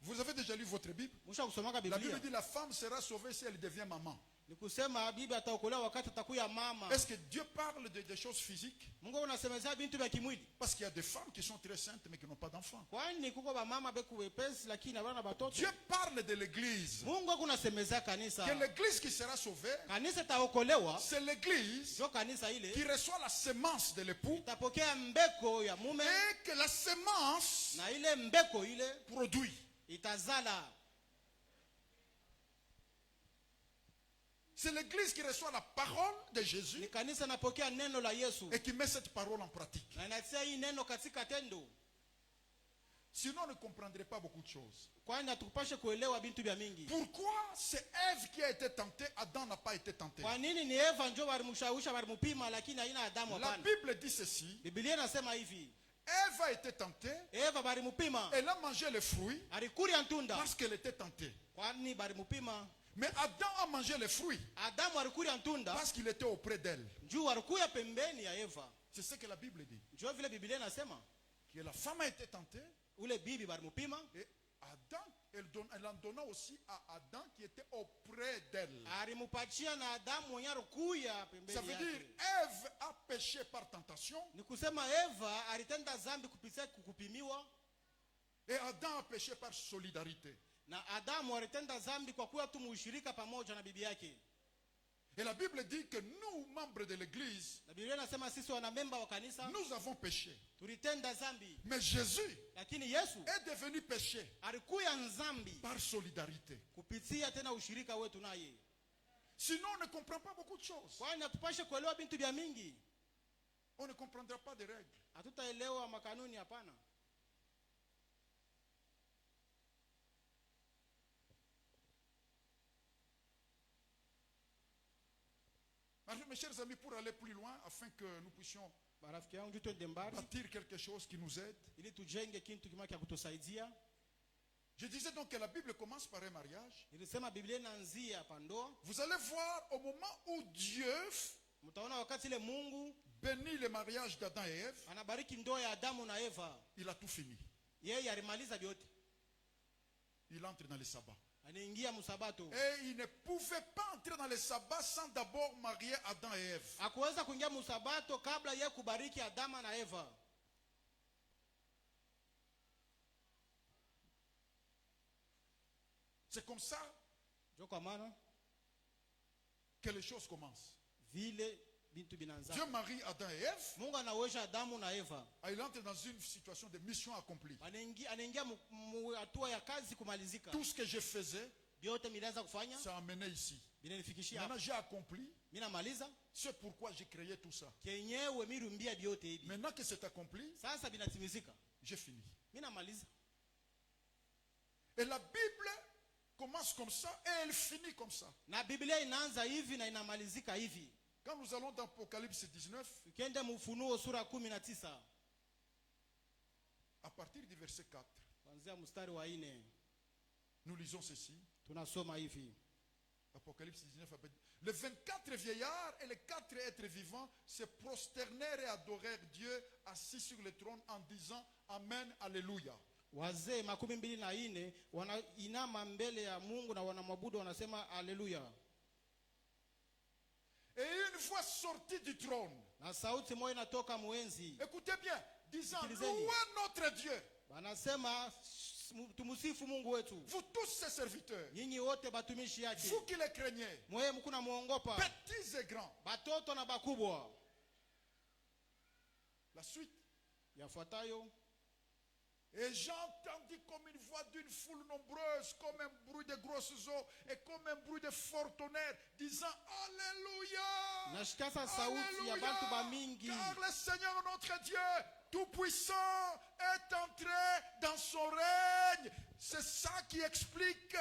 Vous avez déjà lu votre Bible? Musha kusomaka La Bible Biblia. dit la femme sera sauvée si elle devient maman. Ni kusema bibi ataokolewa wakati atakuya mama. Est-ce que Dieu parle des choses physiques? Mungu unasemezea bintu vya kimwili. Parce qu'il y a des femmes qui sont très saintes mais qui n'ont pas d'enfants. Kwani kuko ba mama beku wepesi lakini habana batoto. Dieu parle de l'église. Mungu akunasemezea kanisa. Que l'église qui sera sauvée, Kanisa taokolewa, c'est l'église ndio kanisa ile qui reçoit la semence de l'époux itapokea mbeko ya mume et que la semence na ile mbeko ile produit. itazala. C'est l'église qui reçoit la parole de Ni Jésus kanisa napokea neno la Yesu et qui met cette parole en pratique. na inatia hii neno katika tendo. Sinon, on ne comprendrait pas beaucoup de choses. Kwani hatukupashe kuelewa bintu vya mingi. Pourquoi c'est Ève qui a été tentée, Adam n'a pas été tenté? Kwa nini ni Eva ndio walimshawisha walimupima lakini haina Adamu? La Hapana. Bible dit ceci. Biblia inasema hivi, Ève a été tentée, Eva balimupima, elle a mangé le fruit alikulia ntunda. parce qu'elle était tentée. Kwani balimupima? Mais Adam a mangé le fruit Adamu alikulia ntunda parce qu'il était auprès d'elle. juu alikuya pembeni ya Eva. C'est ce que la Bible dit. Ndio vile Biblia inasema Que la femme a été tentée ule bibi balimupima, et Adam, elle en donna aussi à Adam qui était auprès d'elle. alimupatia na Adamu mwenye alikuya Ça pembeni veut dire yake. Ève a péché par tentation Ni kusema Eva alitenda dhambi kupitia kukupimiwa et Adam a péché par solidarité. na Adamu alitenda dhambi kwa kuwa tu mushirika pamoja na bibi yake. Et la Bible dit que nous, membres de l'église, Na Biblia inasema sisi wanamemba wa kanisa nous avons péché. tulitenda dhambi, Mais Jésus lakini Yesu est devenu péché alikuya dhambi par solidarité. kupitia tena ushirika wetu naye. Sinon, on ne comprend pas beaucoup de choses. Kwani hatupashe kuelewa bintu vya mingi, On ne comprendra pas des règles. hatutaelewa makanuni. Hapana. Alors, mes chers amis, pour aller plus loin, afin que nous puissions Marafiki yangu juu twende mbali bâtir quelque chose qui nous aide, ili tujenge kitu kimoja cha kutusaidia. je disais donc que la Bible commence par un mariage. Nilisema Biblia inaanzia pa ndoa. Vous allez voir au moment où Dieu Mtaona wakati ile Mungu bénit le mariage d'Adam et Ève, anabariki ndoa ya Adamu na Eva, il a tout fini. yeye alimaliza vyote, Il entre dans le sabbat. anaingia msabato. Et il ne pouvait pas entrer dans le sabbat sans d'abord marier Adam et Ève. Hakuweza kuingia msabato kabla yeye kubariki Adamu na Eva. C'est comme ça Ndio kwa maana que les choses commencent. vile bintu binanza. Dieu marie Adam et Ève. Mungu anawesha Adamu na Eva. Il entre dans une situation de mission accomplie. Anaingia hatua ya kazi kumalizika. Tout ce que je faisais, vyote milianza kufanya ça a amené ici. vinanifikishia Maintenant hapa. j'ai accompli, Mimi namaliza c'est pourquoi j'ai créé tout ça. kenyewe mirumbia vyote hivi. Maintenant que c'est accompli, Sasa vinatimizika. j'ai fini. Mimi namaliza. Et la Bible commence comme ça et elle finit comme ça. Na Biblia inaanza hivi na inamalizika hivi. Quand nous allons dans Apocalypse 19, Ukienda Ufunuo sura 19 à partir du verset 4, kuanzia mstari wa 4 nous lisons ceci. tunasoma hivi. Apocalypse 19, les 24 vieillards et les 4 êtres vivants se prosternèrent et adorèrent Dieu assis sur le trône en disant Amen, Alléluia. Wazee 24 wanainama mbele ya Mungu na wanamwabudu, wanasema haleluya. Et une voix sortit du trône, Na sauti moja inatoka muenzi, écoutez bien, disant Sikilizeni. louez notre Dieu, wanasema tumusifu Mungu wetu, vous tous ses serviteurs, nyinyi wote batumishi yake, vous qui les craignez, mwe mkuna muongopa, petits et grands. batoto na bakubwa. La suite. Yafuatayo, Et j'entendis comme une voix d'une foule nombreuse, comme un bruit de grosses eaux et comme un bruit de fort tonnerre, disant Alléluia! nashikasa sauti ya bantu ba mingi, Car le Seigneur notre Dieu, tout-puissant, est entré dans son règne. C'est ça qui explique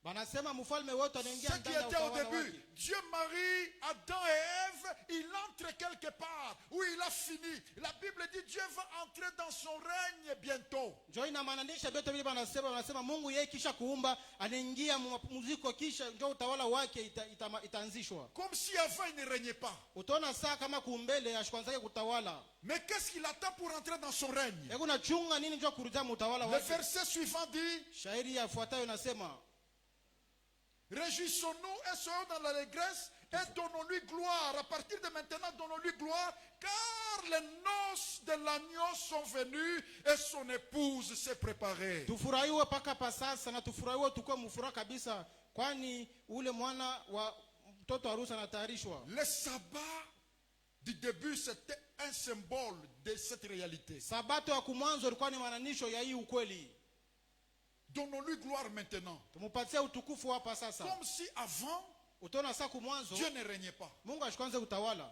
banasema mfalme wote anaingia ce qui ndani ya était au utawala début. wake. Dieu marie Adam et Ève, il entre quelque part où il a fini. La Bible dit Dieu va entrer dans son règne bientôt. Njo inamaanisha vyote vile wanasema Mungu yeye kisha kuumba anaingia mapumziko, kisha njo utawala wake itaanzishwa. Comme si avant il ne régnait pas. Utaona saa kama kuumbele ashikwanzake kutawala. Mais qu'est-ce qu'il attend pour entrer dans son règne? Hebu nachunga nini njo kurudia mutawala Le wake. verset suivant dit Shairi yafuatayo inasema, réjouissons-nous et soyons dans l'allégresse et donnons-lui gloire. À partir de maintenant, donnons-lui gloire, car les noces de l'agneau sont venues et son épouse s'est préparée. tufurahiwe paka pa sasa na tufurahiwe tukue mfuraha kabisa, kwani ule mwana wa mtoto harusi anatayarishwa. Le sabbat du début, c'était un symbole de cette réalité. Sabato ya kumwanzo ilikuwa ni mananisho ya hii ukweli. Donnons-lui gloire maintenant. Tumupatie utukufu hapa sasa. Comme si avant, Utaona saa kumwanzo Dieu ne régnait pas. Mungu ashikwanze kutawala.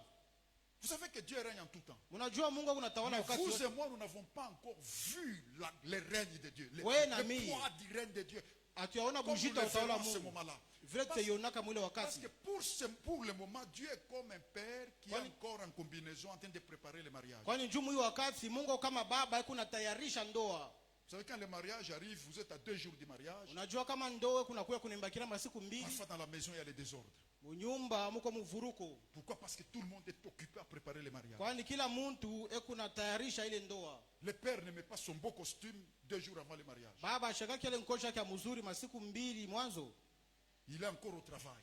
Vous savez que Dieu règne en tout temps. Mnajua Mungu kunatawala Mais wakati vous wote. et moi, nous n'avons pas encore vu le règne de Dieu. Ouais, Le Nami. poids du règne de Dieu. Hatuyaona Comme nous bujita le utawala verrons wa à ce Mungu. moment-là. Vile tuyaonaka mwile Parce wakati. que pour le moment, Dieu est comme un père qui est Kwani- encore en combinaison en train de préparer le mariage. Kwani jumu hii wakati Mungu kama baba yuko natayarisha ndoa. Vous savez, quand le mariage arrive, vous êtes à 2 jours du mariage. Unajua kama ndoa kuna kuya kunembakira masiku mbili, Parfois, dans la maison, il y a les désordres. munyumba muko muvuruko. Pourquoi? Parce que tout le monde est occupé à préparer le mariage. Kwani kila muntu eko natayarisha ile ndoa. Le père ne met pas son beau costume 2 jours avant le mariage. Baba ashakaki ile nkosha yake mzuri masiku mbili mwanzo. Il est encore au travail.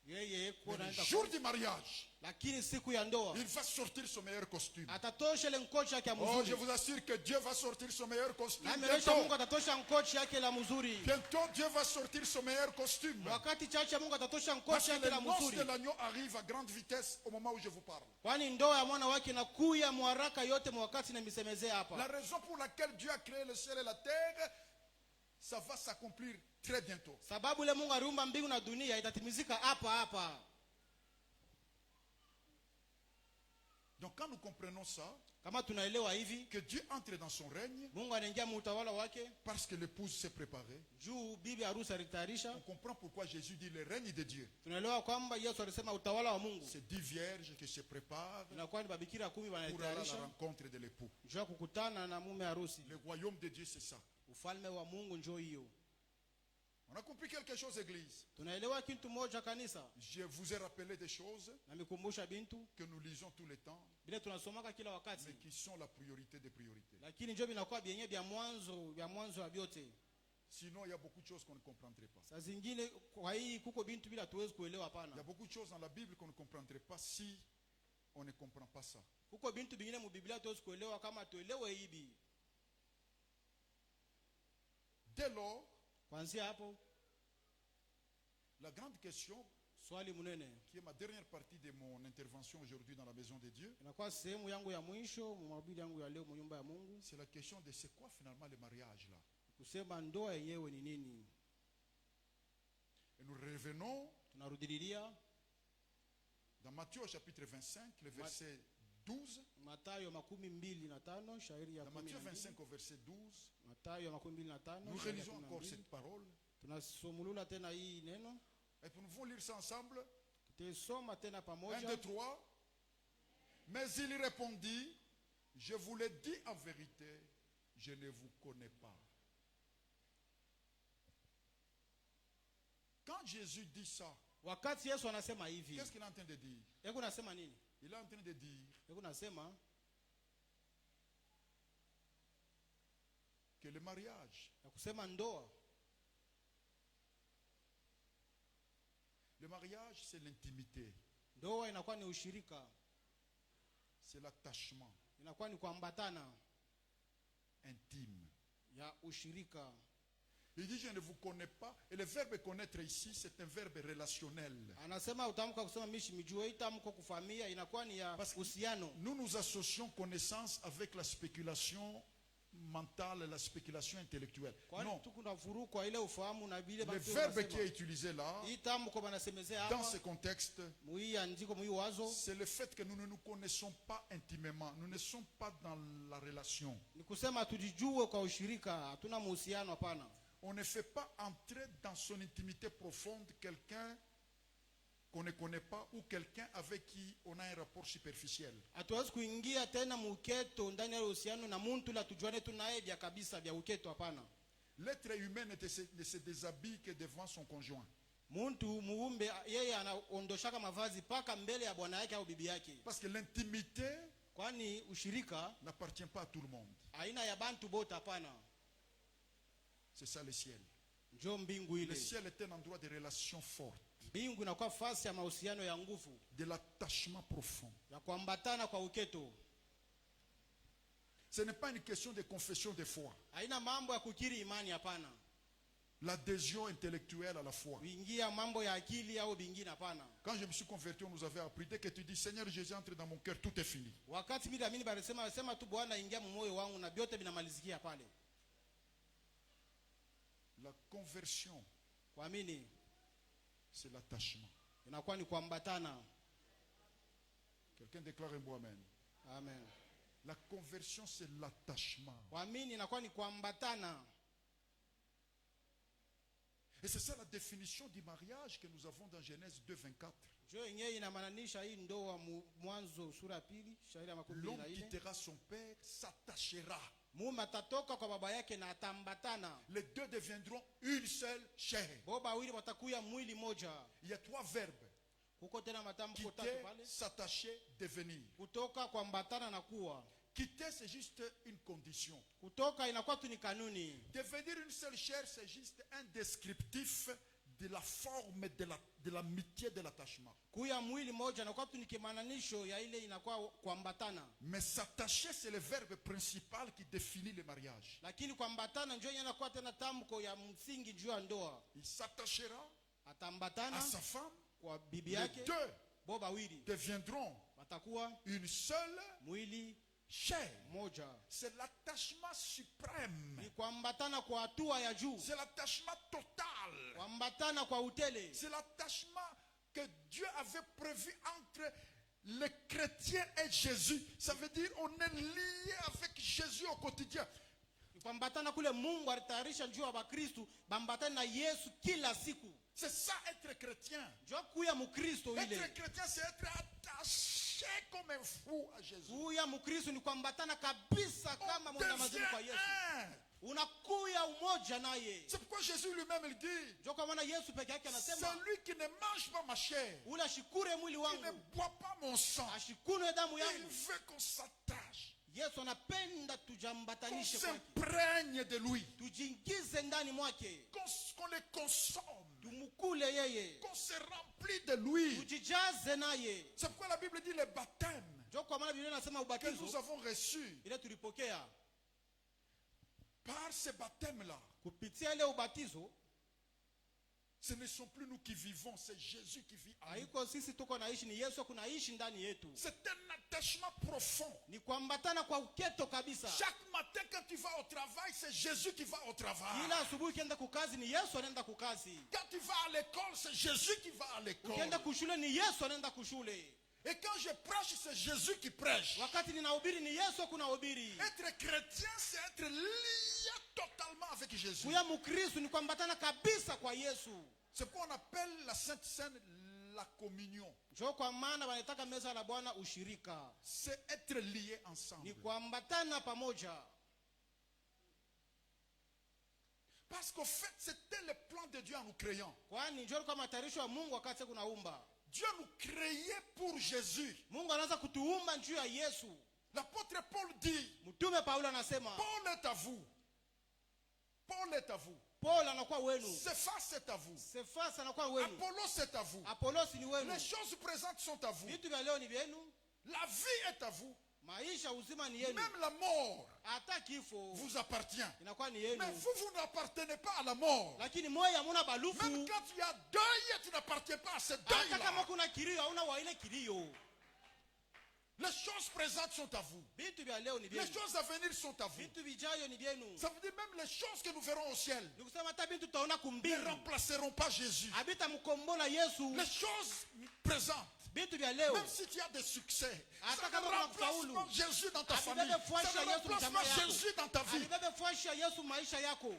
Yeye eko Mais le naenda jour du mariage, lakini siku ya ndoa il va sortir son meilleur costume. atatosha ile nkosha yake Oh, je mzuri. vous assure que Dieu va sortir son meilleur costume. Na ameonyesha Mungu Bientôt, atatosha nkochi yake la mzuri. bientôt Dieu va sortir son meilleur costume. Wakati chache Mungu atatosha Parce nkochi que yake les la noces mzuri. de l'agneau arrivent à grande vitesse au moment où je vous parle. Kwani ndoa ya mwana wake inakuya mwaraka yote mwakati na misemezea La hapa. raison pour laquelle Dieu a créé le ciel et la terre, ça va s'accomplir très bientôt. Sababu ile Mungu aliumba mbingu na dunia itatimizika hapa hapa. Donc quand nous comprenons ça, Kama tunaelewa hivi, que Dieu entre dans son règne Mungu anaingia mutawala wake, parce que l'épouse s'est préparée, juu bibi harusi alitayarisha. on comprend pourquoi Jésus dit le règne de Dieu. Tunaelewa kwamba Yesu alisema utawala wa Mungu C'est 10 vierges qui se préparent inakuwa ni babikira 10 pour aller à la wanatayarisha rencontre de l'époux. juu ya kukutana na mume harusi. Le royaume de Dieu, c'est ça. Ufalme wa Mungu njoo hiyo. On a compris quelque chose, Église. Tunaelewa kitu moja kanisa, Je vous ai rappelé des choses na mikumbusha bintu que nous lisons tous les temps, bila tunasomaka kila wakati, mais qui sont la priorité des priorités. lakini njoo vinakuwa vyenye vya mwanzo ya vyote. Sinon, il y a beaucoup de choses qu'on ne comprendrait pas. Saa zingine kwa hii kuko bintu bila tuwezi kuelewa Il y a hapana. beaucoup de choses dans la Bible qu'on ne comprendrait pas si on ne comprend pas ça. Kuko bintu vingine mu Biblia tuwezi kuelewa kama tuelewe hivi. Dès lors, Kuanzia hapo, la grande question, swali munene qui est ma dernière partie de mon intervention aujourd'hui dans la maison de Dieu, inakuwa sehemu yangu ya mwisho mahubiri yangu ya leo mu nyumba ya Mungu, c'est la question de c'est quoi finalement le mariage là. kusema ndoa yenyewe ni nini. revenons Tunarudilia dans Matthieu au chapitre 25, le verset 12. Mathayo 25 shairi ya Dans Matthieu 12. 25 au verset 12, Mathayo 25 nous shairi ya relisons encore 12. cette parole. Tunasomulula tena hii neno. Et puis nous pouvons lire ça ensemble. Tutasoma tena 1, pamoja. 2, 3. Mais il répondit, je vous le dis en vérité, je ne vous connais pas. Quand Jésus dit ça, Wakati Yesu anasema hivi, qu'est-ce qu'il est en train de dire? hebu nasema nini? Il est en train de dire Hebu nasema que le mariage, ya kusema ndoa. le mariage c'est l'intimité, Ndoa inakuwa ni ushirika, c'est l'attachement inakuwa ni kuambatana intime. ya ushirika. Il dit je ne vous connais pas. Et le verbe connaître ici, c'est un verbe relationnel. Anasema utamka kusema mishi mijue, itamko kufahamia, inakuwa ni ya Parce que uhusiano. nous nous associons connaissance avec la spéculation mentale, la spéculation intellectuelle. Kwani Non. tuko na vuruko ile ufahamu na bile Le bantu verbe qui est wanasema. utilisé là, Itamko banasemezea dans hapa ce contexte, muii andiko muii wazo c'est le fait que nous ne nous connaissons pas intimement. Nous ne sommes pas dans la relation. ni kusema tujijue kwa ushirika, hatuna mahusiano hapana. On ne fait pas entrer dans son intimité profonde quelqu'un qu'on ne connaît pas ou quelqu'un avec qui on a un rapport superficiel. Hatuwezi kuingia tena muketo ndani ya uhusiano na mtu la tujuane tunaye vya kabisa vya uketo hapana. L'être humain ne se déshabille que devant son conjoint. Muntu muumbe yeye anaondoshaka mavazi paka mbele ya bwana yake au bibi yake. Parce que l'intimité Kwani ushirika n'appartient pas à tout le monde. aina ya bantu bote hapana. C'est ça le ciel. Njoo mbingu Le ile. ciel est un endroit de relations fortes, Mbingu inakuwa fasi ya mahusiano ya nguvu, de l'attachement profond. ya kuambatana kwa uketo. Ce n'est pas une question de confession de foi, Haina mambo ya kukiri imani hapana. l'adhésion intellectuelle à la foi. Kuingia mambo ya akili au bingine hapana. Quand je me suis converti, on nous avait appris, dès que tu dis Seigneur Jésus entre dans mon cœur, tout est fini. Wakati mimi naamini balisema sema tu Bwana ingia moyo wangu na vyote vinamalizikia pale. La conversion, Kuamini c'est l'attachement. inakuwa ni kuambatana. Quelqu'un déclare un mot amen. Amen. La conversion, c'est l'attachement. Kuamini inakuwa ni kuambatana. Et c'est ça la définition du mariage que nous avons dans Genèse 2, 24. Njoo yenyewe inamaanisha hii ndoa Mwanzo sura ya 2 shairi ya 24. L'homme quittera son père, s'attachera. Mume atatoka kwa baba yake na atambatana. Les deux deviendront une seule chair. Boba wawili watakuya mwili moja. Il y a trois verbes. Kuko tena matamko Quitter, tatu pale. s'attacher, devenir. Kutoka kuambatana na kuwa. Quitter, c'est juste une condition. Kutoka inakuwa tu ni kanuni. Devenir une seule chair, c'est juste un descriptif de la forme de l'amitié, de l'attachement. Kuya mwili moja inakuwa tu ni kimananisho ya ile inakuwa kuambatana. Mais s'attacher, c'est le verbe principal qui définit le mariage. Lakini kuambatana njoo inakuwa tena tamko ya msingi juu ya ndoa. Il s'attachera à Atambatana sa femme. kwa bibi Les yake. deux Boba wawili deviendront watakuwa une seule mwili chair. moja. C'est l'attachement suprême. Ni kuambatana kwa hatua ya juu. C'est l'attachement total. Kuambatana kwa utele. C'est l'attachement que Dieu avait prévu entre les chrétiens et Jésus. Ça veut dire on est lié avec Jésus au quotidien. Kuambatana kule Mungu alitayarisha njoo wa Bakristo bambatane na Yesu kila siku. C'est ça être chrétien. Njoo kuya Mkristo ile. Être chrétien, c'est être attaché comme un fou à Jésus. Kuya Mkristo ni kuambatana kabisa kama On mwana mazuri kwa devient Yesu. un. Unakuya umoja naye. C'est pourquoi Jésus lui-même il dit, Njoo kwa maana Yesu peke yake anasema celui qui ne mange pas ma chair, ule ashikure mwili qui ne wangu, boit pas mon sang, ashikune damu il yangu. veut qu'on s'attache, Yesu anapenda qu'on tujambatanishe kwake. s'imprègne de lui, Tujiingize ndani mwake. qu'on le consomme, Tumukule yeye. qu'on se remplit de lui. Tujijaze naye. C'est pourquoi la Bible dit le baptême Njoo kwa maana Biblia inasema que nous ubatizo avons reçu. ile tulipokea Par ce baptême-là, kupitia ile ubatizo Ce ne sont plus nous qui vivons, c'est Jésus qui vit en nous. haiko sisi tuko naishi, ni Yesu kunaishi ndani yetu. C'est un attachement profond. Ni kuambatana kwa uketo kabisa. Chaque matin quand tu vas au travail, c'est Jésus qui va au travail. Kila asubuhi ukienda kukazi ni Yesu anaenda kukazi. Quand tu vas à l'école, c'est Jésus qui va à l'école. Ukienda kushule ni Yesu anaenda kushule. Et quand je prêche, c'est Jésus qui prêche. Wakati ninahubiri ni Yesu kunahubiri. Être chrétien, c'est être lié totalement avec Jésus. Kuya mukristo ni kuambatana kabisa kwa Yesu. C'est pourquoi on appelle la Sainte Seine la communion. Njoo kwa maana wanataka meza la Bwana ushirika. C'est être lié ensemble. Ni kuambatana pamoja. Parce qu'au fait, c'était le plan de Dieu en nous créant. Kwani njoo kwa matayarisho ya Mungu wakati kunaumba. Dieu nous créait pour Jésus. Mungu anaanza kutuumba njoo ya Yesu. L'apôtre Paul dit, Mtume Paulo anasema, Paul est à vous. Paul est à vous. Paul anakuwa wenu. Cephas est à vous. Cephas anakuwa wenu. Apollos est à vous. Apollos ni wenu. Les choses présentes sont à vous. Vitu vya leo ni vyenu. La vie est à vous. Maisha uzima ni yenu. Même la mort Hata kifo vous appartient. inakuwa ni yenu. Mais vous n'appartenez pas à la mort. Lakini moyo hamuna balufu. Même quand il y a deuil, tu n'appartiens pas à ce Hata kama deuil-là. kuna kilio hauna wa ile kilio. Les choses présentes sont à vous. Vitu vya leo ni Les vyenu. choses à venir sont à vous. Vitu vijayo ni vyenu. Ça veut dire même les choses que nous verrons au ciel Nikusema hata vitu tutaona ne kumbili. remplaceront pas Jésus. Habita mkombola Yesu. Les choses présentes, Vitu vya leo. même si tu as des succès, Hata ça ne kama kuna remplace kufaulu. pas Jésus dans ta famille. Abibebe Ça fuasha ne Yesu remplace jamaa pas yako. Jésus dans ta vie. Abibebe fuasha Yesu maisha yako.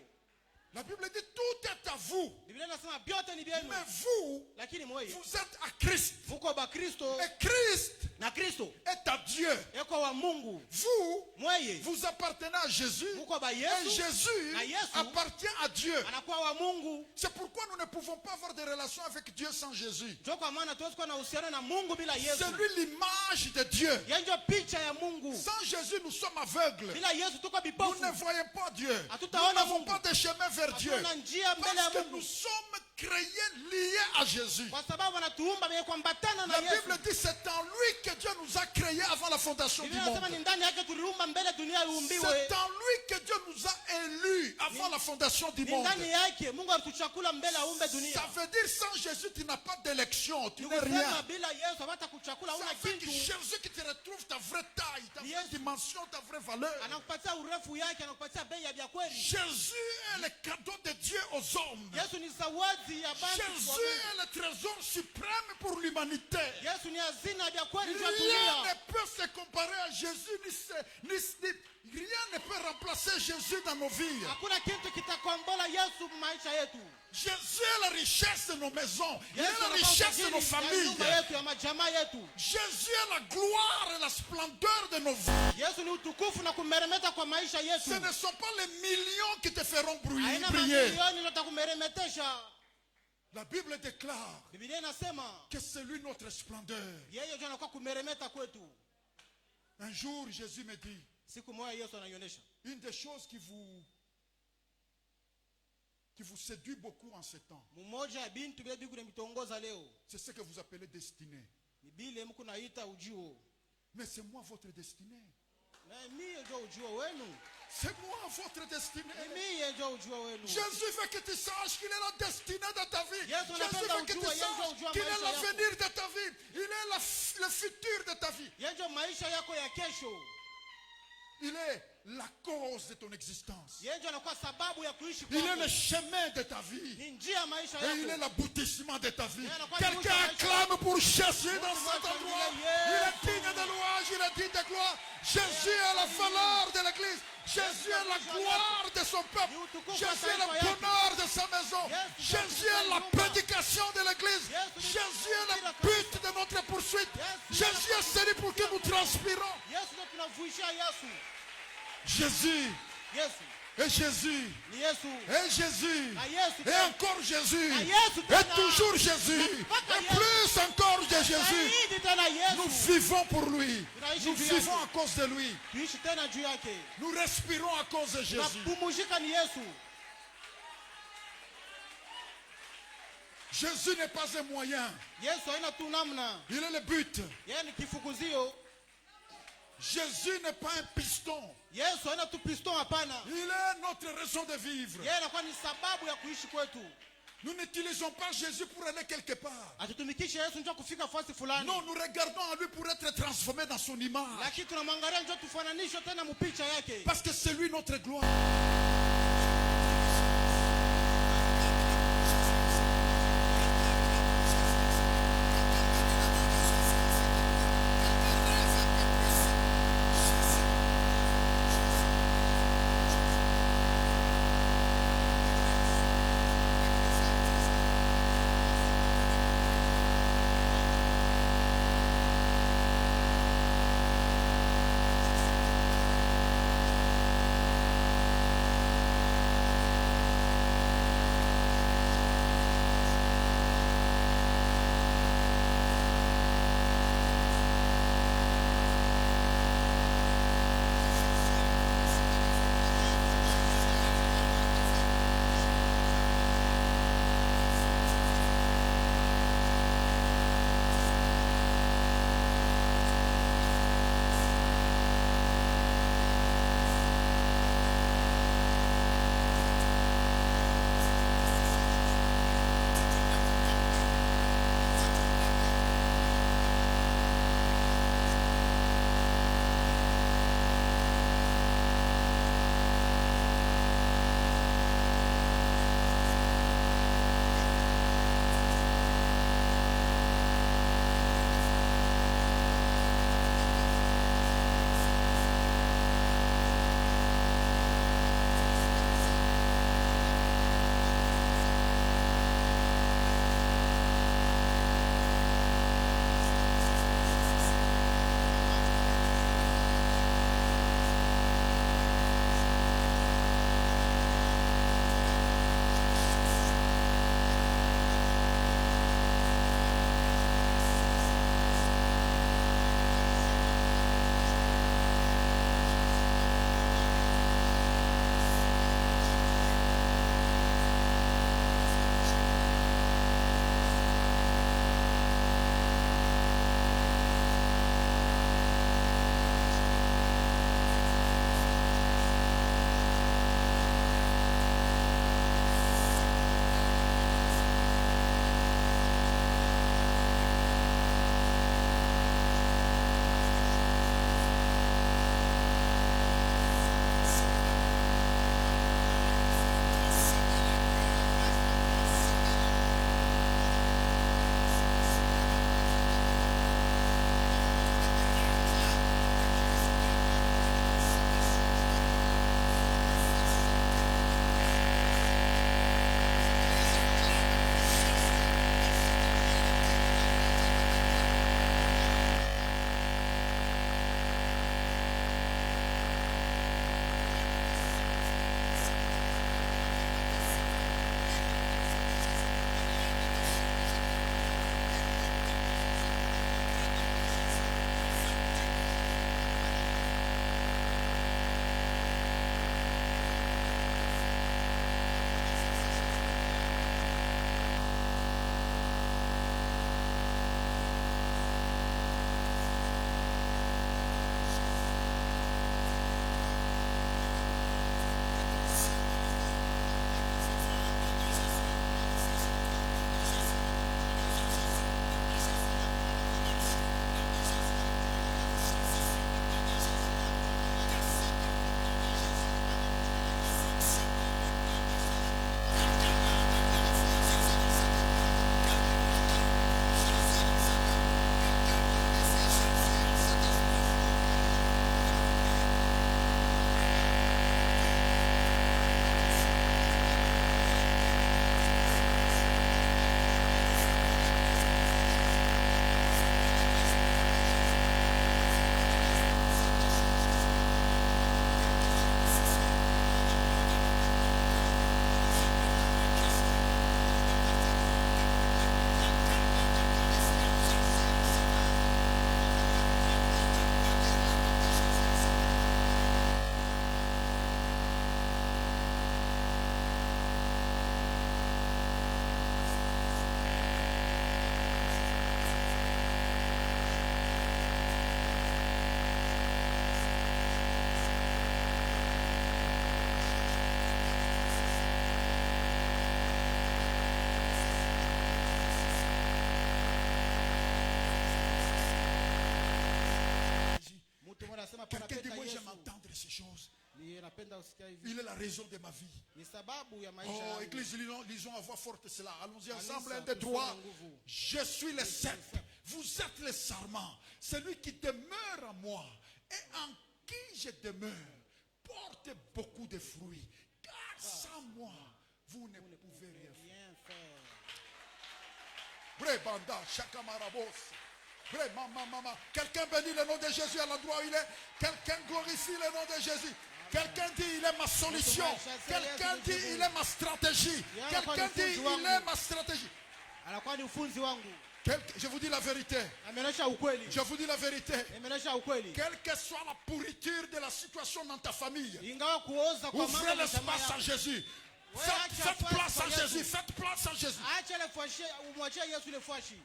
La Bible dit tout est à vous. Biblia inasema vyote ni vyenu. Mais vous, Lakini moyo vous êtes à Christ. muko ba Kristo Et Christ na Kristo est à Dieu. eko wa Mungu. Vous, Mweye vous appartenez à Jésus. muko ba Et Yesu Jésus na Yesu appartient à Dieu. anakuwa wa Mungu. C'est pourquoi nous ne pouvons pas avoir de relation avec Dieu sans Jésus. Njoo kwa maana tuwezi kuwa na uhusiano na Mungu bila Yesu. C'est lui l'image de Dieu. Yeye ndio picha ya Mungu. Sans Jésus, nous sommes aveugles. Bila Yesu tuko Nous bipofu. ne voyons pas Dieu. Nous Hatutaona n'avons Mungu. pas de chemin vers Dieu. Hatuna njia mbele ya Parce que Mungu. nous sommes créés liés à Jésus. Kwa sababu anatuumba mwenye kuambatana na La Yesu. Bible dit c'est en lui que Dieu nous a créés avant la fondation du Biblia inasema ni monde. ndani yake tuliumba mbele dunia iumbiwe. C'est en lui que Dieu nous a élus avant la fondation du Ni monde. ndani yake Mungu alituchakula mbele aumbe dunia. Ça veut dire sans Jésus tu n'as pas d'élection, tu Ni n'es kusema rien. bila Yesu hata kuchakula Ça hauna fait que kitu. Jésus qui te retrouve ta vraie taille, ta vraie Yes. dimension, ta vraie valeur. Anakupatia urefu yake, anakupatia bei ya vya kweli. Jésus est le cadeau de Dieu aux hommes. Yesu ni zawadi ya bantu kwa Jésus Mungu. est le trésor suprême pour l'humanité. Yesu ni hazina ya vya kweli vya Rien dunia. ne peut se comparer à Jésus, rien ne peut remplacer Jésus dans nos vies. Hakuna kitu kitakombola Yesu maisha yetu. Jésus est la richesse de nos maisons. Il est Yesu la anakuwa richesse de utajiri nos ya familles. nyumba yetu ya majamaa yetu. Jésus est la gloire et la splendeur de nos vies. Yesu ni utukufu na kumeremeta kwa maisha yetu. Ce ne sont pas les millions qui te feront Haina briller. mamilioni ndio takumeremetesha. La Bible déclare Biblia inasema que c'est lui notre splendeur. yeye ndio anakuwa kumeremeta kwetu. Un jour, Jésus me dit, Siku moja Yesu ananionyesha une des choses qui vous séduit beaucoup en ce temps, mmoja ya bintu vile biku mitongoza leo c'est ce que vous appelez destinée. ni bile mko naita ujio. Mais c'est moi votre destinée. Na mimi ndio ujio wenu. C'est moi votre destinée. Mimi ndio ujio wenu. Jésus veut que tu saches qu'il est la destinée de ta vie. Yes, Jésus veut que tu saches qu'il est l'avenir de ta vie. Il est le futur de ta vie. Yeye ndio maisha yako ya kesho. Il est la cause de ton existence. Yeye ndio anakuwa sababu ya kuishi Il est kwako. le chemin de ta vie. Ni njia maisha Et il est yako. l'aboutissement de ta vie. Yeah, Quelqu'un acclame pour Jésus dans cet endroit. Il est digne de louange, il est digne de gloire. Jésus est la valeur de l'église. Jésus est la gloire de son peuple. Jésus est le bonheur de sa maison. Jésus est la prédication de l'église. Jésus est le but de notre poursuite. Jésus est celui pour qui nous transpirons. Yesu ndio tunavuisha Yesu. Jésus Yesu et Jésus ni Yesu. et Jésus Na Yesu et tena. encore Jésus Na Yesu et tena. toujours Jésus et plus encore de Jésus. Zaidi tena Nous Yesu. vivons pour lui. Tunaishi Nous juu vivons yake. à cause de lui. Tuishi tena juu yake. Nous respirons à cause de Jésus. Tunapumzika ni Yesu. Jésus n'est pas un moyen. Yesu haina tu namna. Il est le but. Yeye ni kifukuzio. Jésus n'est pas un piston. Yesu haina tu piston hapana. Il est notre raison de vivre. Yeye anakuwa ni sababu ya kuishi kwetu. Nous n'utilisons pas Jésus pour aller quelque part. Hatutumikishe Yesu njoo kufika fasi fulani. Non, nous regardons à lui pour être transformés dans son image. Lakini tunamwangalia njoo tufananishwe tena mpicha yake. Parce que c'est lui notre gloire. anasema Quelqu'un dit, panapenda moi Yesu. j'aime entendre ces choses. Ni napenda usikia hivi. Il est la raison de ma vie. Ni sababu ya maisha Oh, yangu. église, lisons à voix forte cela. Allons-y Kanisa, ensemble, 1, 2, 3. tusome nguvu. Je suis le cep. Vous êtes le sarment. Celui qui demeure en moi et en qui je demeure porte beaucoup de fruits. Car sans moi, vous ne pouvez rien faire. Rien faire. Vrai banda, chakamarabos. Vrai mama. Quelqu'un bénit le nom de Jésus à l'endroit où il est. Quelqu'un glorifie le nom de Jésus. Quelqu'un dit il est ma solution. Quelqu'un dit il est ma stratégie. Quelqu'un dit il est ma stratégie. Anakuwa ni ufunzi wangu. Je vous dis la vérité. Ameonyesha ukweli. Je vous dis la vérité. Ameonyesha ukweli. Quelle que soit la pourriture de la situation dans ta famille, Ingawa kuoza kwa ouvrez mambo ya l'espace jamaa à Jésus. Ouais, Faites place à Jésus. Faites place à Jésus. acha ile fuashi, umwachie Yesu ile fuashi.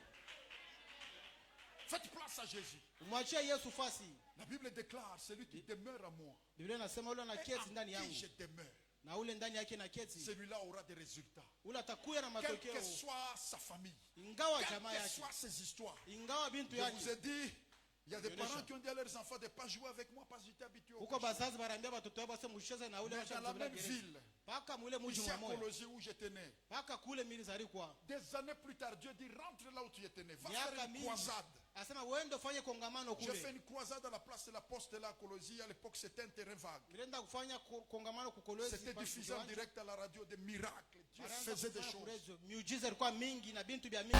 Faites place à Jésus. Umwachie Yesu fasi. La Bible déclare celui qui demeure en moi. Biblia inasema ule Et anaketi ndani en yangu qui je demeure. na ule ndani yake naketi, Celui-là aura des résultats. ule atakuya na Quelle matokeo que soit sa famille, ingawa quelles jamaa que yake, soient ses histoires. ingawa bintu Je vous ai yake. dit, il y a des Bionesha. parents qui ont dit à leurs enfants de ne pas jouer avec moi parce que j'étais habitué au Huko péché. bazazi baraambia watoto wao basi msheze na ule Mais dans la washamzobela même gereza. ville, Paka mule mji ici à mmoja. Colosie où j'étais né, Paka kule mimi nilizaliwa. des années plus tard, Dieu dit rentre là où tu étais né. Va Miaka faire une mingi. croisade. Asema uende ufanye kongamano J'ai kule. fait une croisade à la place de la Poste là à Colosie. À l'époque, c'était un terrain vague. Nilienda kufanya kongamano kukolezi. C'était diffusé en direct à la radio, des miracles. Dieu faisait des choses. Miujiza ilikuwa mingi na bintu bya mingi.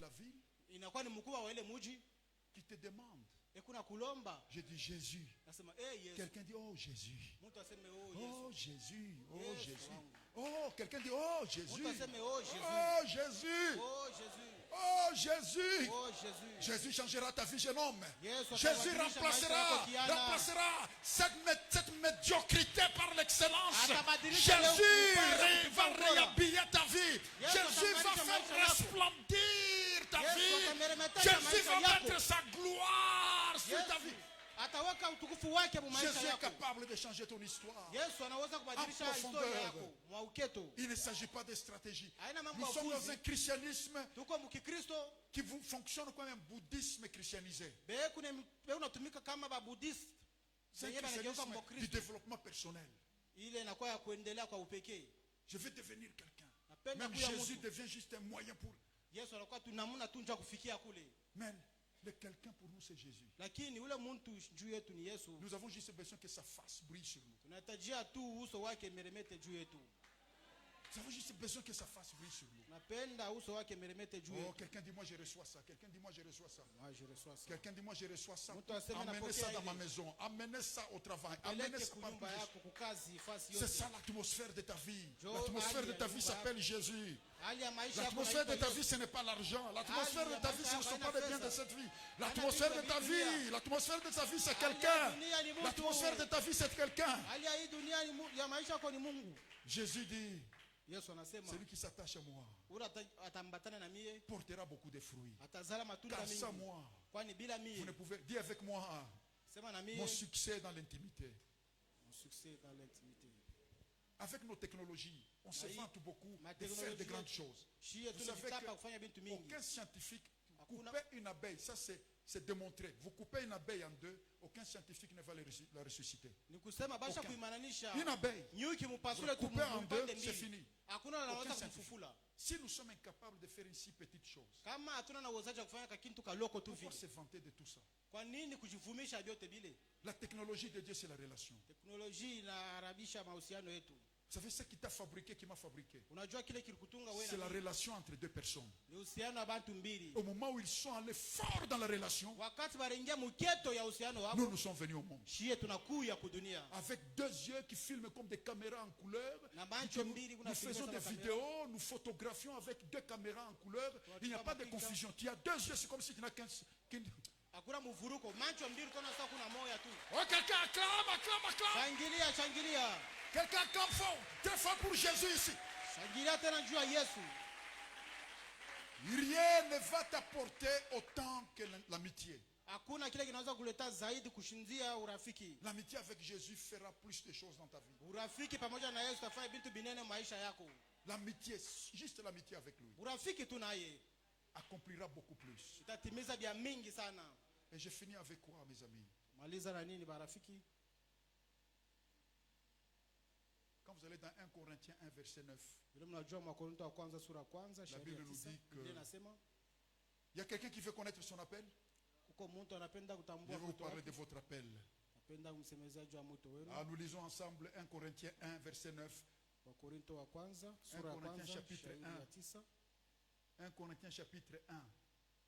La ville Inakuwa ni mkubwa wa ile mji. qui te demande. Kuna kulomba. Je dis Jésus. Nasema Yesu. Quelqu'un dit oh Jésus. Mtu aseme Oh Yesu. Jésus. Oh Yesu Jésus. wangu. Oh, quelqu'un dit oh Jésus. Mtu aseme Jésus. Oh Jésus. Oh Jésus. Oh Jésus. Oh Jésus. Jésus changera ta vie, jeune homme. Yes, Jésus atabadilisha remplacera, maisha yako kijana. remplacera cette médiocrité par l'excellence. Atabadilisha leo Jésus kukupa va ubora. réhabiller ta vie. Yes, Jésus va atabadilisha faire maisha yako. resplendir ta Yes, vie. atameremeta Jésus va maisha yako. mettre sa gloire sur ta Yesu vie. ataweka utukufu wake mu maisha Jésus est yako. capable de changer ton histoire. Yesu anaweza kubadilisha En profondeur. historia yako mwa uketo. Il ne s'agit pas de stratégie. Haina mambo Nous ya sommes dans ufuzi. un christianisme Tuko mkikristo qui fonctionne comme un bouddhisme christianisé. be unatumika kama babudist. C'est un Benye banageuka christianisme du mbokristo. développement personnel. Ile inakuwa ya kuendelea kwa upekee. Je vais devenir quelqu'un. Napenda Même kuya Jésus mtu. devient juste un moyen pour. Yesu anakuwa tunamuna tu nja kufikia kule. Mais le quelqu'un pour nous, c'est Jésus. Lakini ule mtu juu yetu ni Yesu. Nous avons juste besoin que sa face brille sur nous. Tunahitajia tu uso wake meremete juu yetu. Nous avons juste besoin que sa face brille sur nous. Napenda uso wake meremete juu Oh, yetu. quelqu'un dit moi je reçois ça. Quelqu'un dit moi je reçois ça. Moi je reçois ça. Quelqu'un dit moi je reçois ça. Mtu aseme Amenez napokea ça dans ile. ma maison. Amenez ça au travail. Amenez Peleke ça partout. kunyumba yako kukazi fasi C'est yote. ça l'atmosphère de ta vie. Jo, L'atmosphère hali de ya ta vie nyumba s'appelle Jésus. Hali ya maisha yako L'atmosphère de inaitwa ta vie, Yesu. ce n'est pas l'argent. L'atmosphère de ta vie, ce ne sont pas les biens de cette vie. Hali L'atmosphère ya de ta dunia. vie, l'atmosphère de ta vie, c'est Hali ya quelqu'un. dunia ni mtu. L'atmosphère de ta vie, c'est quelqu'un. Hali ya hii dunia ya maisha yako ni Mungu. Jésus dit, Yesu anasema celui qui s'attache à moi ule atambatana na mie portera beaucoup de fruits. atazala matunda Car sans mingi. moi, Kwani bila vous mie ne pouvez... Dis avec moi, hein, sema na mie mon succès dans l'intimité. mon succès dans l'intimité. Avec nos technologies, on se Hii, vante beaucoup ma de faire de technologie grandes yetu. choses. Shie Vous savez tunajitapa kufanya vitu mingi. qu'aucun scientifique Hakuna- couper une abeille, ça c'est démontré. Vous coupez une abeille en deux, aucun scientifique ne va la ressusciter. Ni kusema basha Aucun. kuimananisha Une abeille, nyuki mupasule vous coupez en deux, tumpande c'est mbili. fini. Hakuna Aucun anaweza scientifique. kumfufula. Si nous sommes incapables de faire une si petite chose, Kama hatuna na uwezaji wa kufanya kakintu kaloko tu pourquoi vile. se vanter de tout ça? Kwa nini kujivumisha vyote vile? La technologie de Dieu, c'est la relation. Teknolojia inaharabisha mahusiano yetu. Vous savez, ce qui t'a fabriqué, qui m'a fabriqué, Unajua kile kilikutunga wewe c'est na la mimi. relation entre deux personnes. Ni uhusiano wa bantu mbili. Au moment où ils sont allés fort dans la relation, Wakati baringia muketo ya uhusiano nous wao, nous sommes venus au monde. shie tunakuya kudunia. Avec deux yeux qui filment comme des caméras en couleur. Na Et macho que mbili kuna nous faisons des vidéos, nous photographions avec deux caméras en couleur. Il n'y a pas de confusion. Tu as deux yeux, c'est comme si tu n'as qu'un. Hakuna mvuruko. Macho mbili tuna sasa kuna moya tu. Oh, quelqu'un acclame, acclame, acclame. Shangilia, shangilia. Quelqu'un acclame fort. Très fort pour Jésus ici. Shangilia tena juu ya Yesu. Rien ne va t'apporter autant que l'amitié. Hakuna kile kinaweza kuleta zaidi kushinzia urafiki. L'amitié avec Jésus fera plus de choses dans ta vie. Urafiki pamoja na Yesu tafanya vitu binene maisha yako. L'amitié, juste l'amitié avec lui, Urafiki tu naye accomplira beaucoup plus. itatimiza vya mingi sana. Et je finis avec quoi, mes amis? Maliza na nini barafiki? Quand vous allez dans 1 Corinthiens 1, verset 9, Vile mnajua Wakorintho wa kwanza sura ya kwanza shairi ya Bible nous 9, dit que- Biblia inasema il y a quelqu'un qui veut connaître son appel? kuko mtu anapenda Je kutambua vais vous mwito parler wake. de votre appel. Napenda kumsemezea juu ya mwito wenu. Ah, nous lisons ensemble 1 Corinthiens 1, verset 9. Wakorintho wa kwanza sura ya Corinthiens kwanza chapitre shairi 1. ya 9. 1 Corinthiens chapitre 1.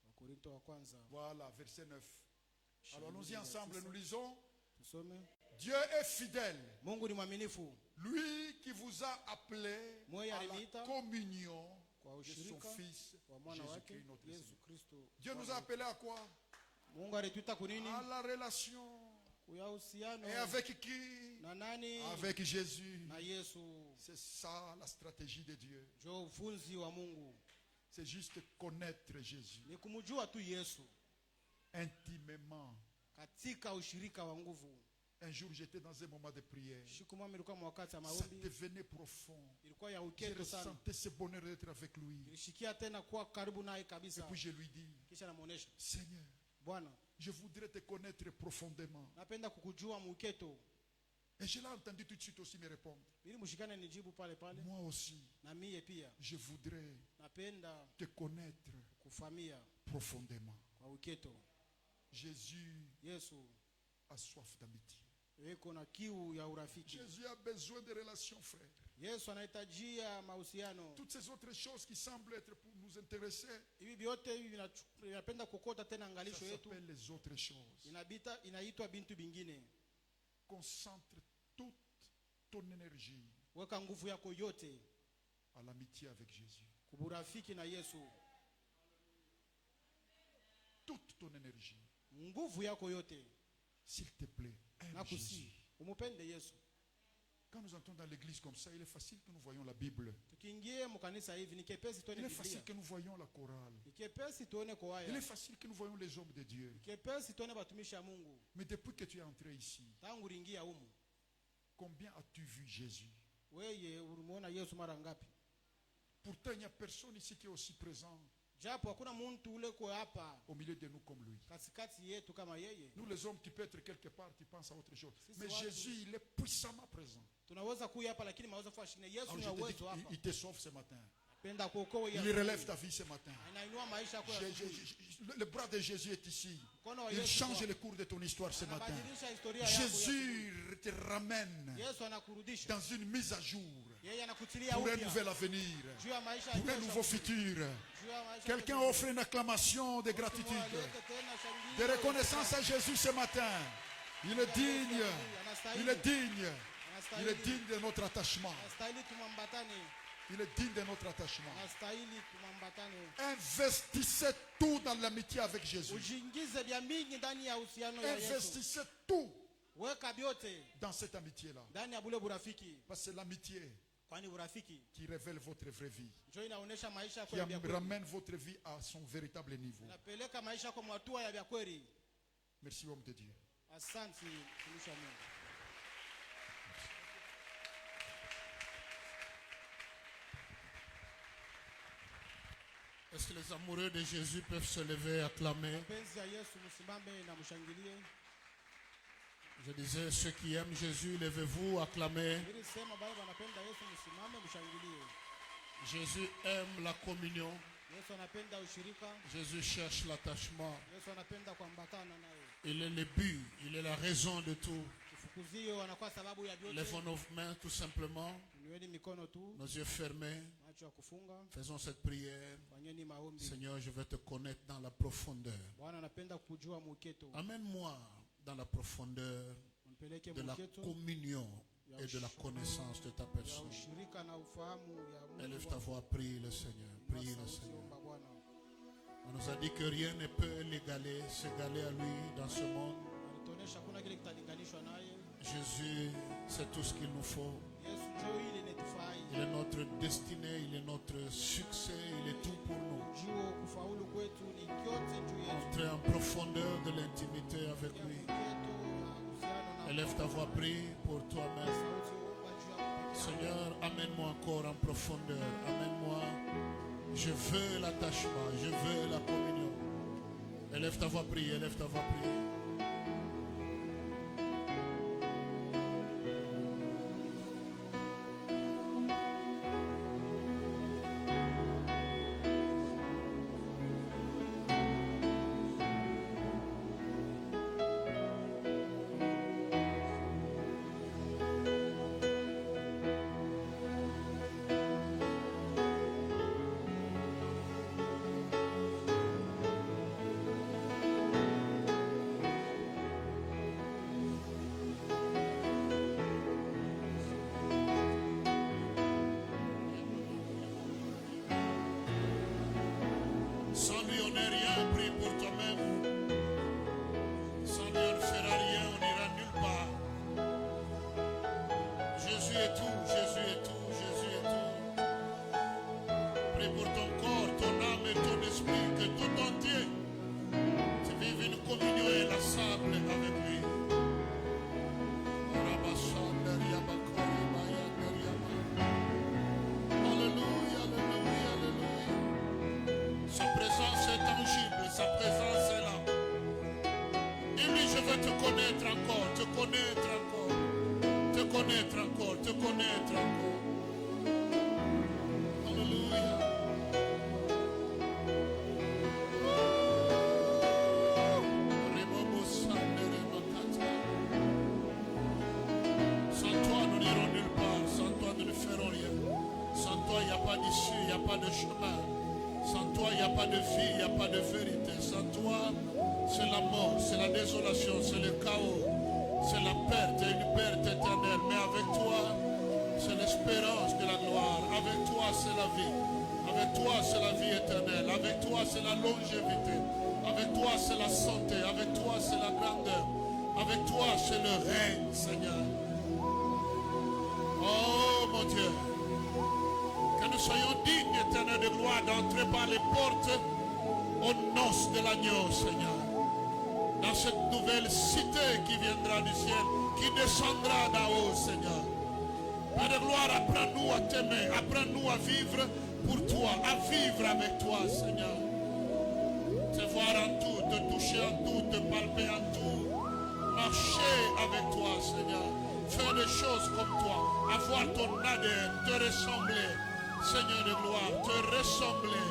Wakorintho wa kwanza. Voilà, verset 9. Alors shairi allons-y ya ensemble, 9. nous lisons. Tusome. Dieu est fidèle. Mungu ni mwaminifu. Lui qui vous a appelé Mwenye à la aliniita communion kwa de son ushirika Fils wa mwana wake Jésus-Christ notre Yesu Seigneur. Kristo. Dieu nous a appelés à quoi? Mungu alituita kunini? À la relation. Kuya uhusiano Et avec qui? na nani? Avec Jésus. Na Yesu. C'est ça la stratégie de Dieu. Jo ufunzi wa Mungu. C'est juste connaître Jésus Ni kumjua tu Yesu intimement. katika ushirika wa nguvu. Un jour, j'étais dans un moment de prière. Siku moja nilikuwa mwakati wa Ça maombi, devenait profond. ilikuwa ya Je uketo sana. ressentais ce bonheur d'être avec lui. Nilishikia tena kuwa karibu naye Et kabisa. puis je lui dis, Kisha namuonesha, Seigneur, Bwana, je voudrais te connaître profondément. napenda kukujua muketo. Et je l'ai entendu tout de suite aussi me répondre. Ili mshikane nijibu pale pale. Moi aussi, Na mie pia je voudrais napenda te connaître kufamia profondément. kwa uketo. Jésus Yesu a soif d'amitié. yuko na kiu ya urafiki. Jésus a besoin de relations, frères. Yesu anahitajia mahusiano. Toutes ces autres choses qui semblent être pour nous intéresser, Hivi vyote hivi vinapenda kokota tena ça angalisho yetu. s'appelle les autres choses. Inaitwa bintu bingine. Concentre toute ton énergie Weka nguvu yako yote à l'amitié avec Jésus. kuburafiki na Yesu. Toute ton énergie. Nguvu yako yote. S'il te plaît, aime Na Jésus. kusi. Umupende Yesu. Quand nous entrons dans l'église comme ça, il est facile que nous voyons la Bible. Tukiingie mkanisa hivi ni kepesi tuone Il est Biblia. facile que nous voyons la chorale. Ni kepesi tuone Il kwaya. est facile que nous voyons les hommes de Dieu. Ni kepesi tuone batumishi ya Mungu. Mais depuis que tu es entré ici, Tangu ringia humu. combien as-tu vu Jésus? Wewe ulimuona Yesu mara ngapi? Pourtant, il n'y a personne ici qui est aussi présent Japo hakuna mtu ule kwa hapa au milieu de nous comme lui. katikati yetu kama yeye. Nous, les hommes, tu peux être quelque part, tu penses à autre chose. Si, Mais c'est Jésus, il est puissamment présent. Tunaweza kuya hapa lakini maweza kuwa shine. Yesu Alors, ni je te dis uwezo hapa. qu'il te sauve ce matin. Penda kuokoa Il relève ta vie ce matin. Anainua maisha yako ya Le bras de Jésus est ici. mkono wa Il Yesu. change le cours de ton histoire ce matin. Anabadilisha historia yako. Jésus te ramène Yesu anakurudisha. dans une mise à jour Yeye anakutilia pour un upya. nouvel avenir, Juu ya maisha pour un yako. nouveau futur. Juu ya maisha Quelqu'un yako. offre une acclamation de gratitude, Alete tena shangilio. de reconnaissance à Jésus ce matin. Il est digne, il est digne, il est digne de notre attachement. Anastahili tumambatane. Il est digne de notre attachement. Anastahili tumambatane. Investissez tout dans l'amitié avec Jésus. Ujiingize vya mingi ndani ya uhusiano ya Yesu. Investissez tout Weka vyote dans cette amitié-là. ndani ya bule burafiki. Parce que c'est l'amitié Kwani urafiki qui révèle votre vraie vie, ndio inaonesha maisha yako qui ya vya kweli. ramène votre vie à son véritable niveau. Inapeleka maisha yako mwatua ya vya kweli. Merci, homme de Dieu. Asante mtumishi wa Mungu. Est-ce que les amoureux de Jésus peuvent se lever et acclamer? Penzi ya Yesu msimame na mshangilie. Je disais, ceux qui aiment Jésus, levez-vous, acclamez. Ili sema bale wanapenda Yesu msimame mshangilie. Jésus aime la communion. Yesu anapenda ushirika. Jésus cherche l'attachement. Yesu anapenda kuambatana naye. Il est le but, il est la raison de tout. siku zio wanakuwa sababu ya vyote. Lèvons nos mains tout simplement, Inueni mikono tu, nos yeux fermés. macho ya kufunga. Faisons cette prière. Fanyeni maombi. Seigneur, je veux te connaître dans la profondeur. Bwana anapenda kujua muketo. Amène-moi dans la profondeur Unipeleke de la muketo communion et de la connaissance de ta ya personne. ushirika na ufahamu ya Mungu. Élève ta voix, prie le Seigneur. Prie le Sauti, Seigneur. omba Bwana. On nous a dit que rien ne peut l'égaler, s'égaler à lui dans ce monde. Alituonesha kuna kile kitalinganishwa naye. Jésus, c'est tout ce qu'il nous faut. Yesu njoo ile netufai. Il est notre destinée, il est notre succès, il est tout pour nous. Ujio kufaulu kwetu ni kyote juu yetu. Entrer en profondeur de l'intimité avec Ya lui. muketo ya uhusiano na Élève ta voix, prie pour toi-même. sauti, omba juu ya pekee. Seigneur, amène-moi encore en profondeur. Amène-moi. Je veux l'attachement, je veux la communion. Élève ta voix, prie, élève ta voix, prie. Sans lui, on n'est rien, prie pour toi-même. Sans lui, on ne fera rien, on n'ira nulle part. Jésus est tout, Jésus est tout, Jésus est tout. Prie pour ton corps, ton âme et ton esprit, que tout entier tu vives une communion inlassable avec lui. Alléluia, alléluia, alléluia. Sa présence est tangible, sa présence est là. Dis-lui, je veux te connaître encore, te connaître encore, te connaître encore, te connaître encore. Alléluia. Sans toi, nous n'irons nulle part. Sans toi, nous ne ferons rien. Sans toi, il n'y a pas d'issue, il n'y a pas de chemin. Sans toi, il n'y a pas de vie, il n'y a pas de vérité. Sans toi, c'est la mort, c'est la désolation, c'est le chaos, c'est la perte, une perte éternelle. Mais avec toi, c'est l'espérance de la gloire. Avec toi, c'est la vie. Avec toi, c'est la vie éternelle. Avec toi, c'est la longévité. Avec toi, c'est la santé. Avec toi, c'est la grandeur. Avec toi, c'est le règne, Seigneur. Oh, mon Dieu. Que nous soyons dignes, éternel de gloire, d'entrer par les portes aux noces de l'agneau, Seigneur. Dans cette nouvelle cité qui viendra du ciel, qui descendra d'en haut, Seigneur. Père de gloire, apprends-nous à t'aimer, apprends-nous à vivre pour toi, à vivre avec toi, Seigneur. Te voir en tout, te toucher en tout, te palper en tout. Marcher avec toi, Seigneur. Faire des choses comme toi, avoir ton ADN, te ressembler. Seigneur de gloire, te ressembler,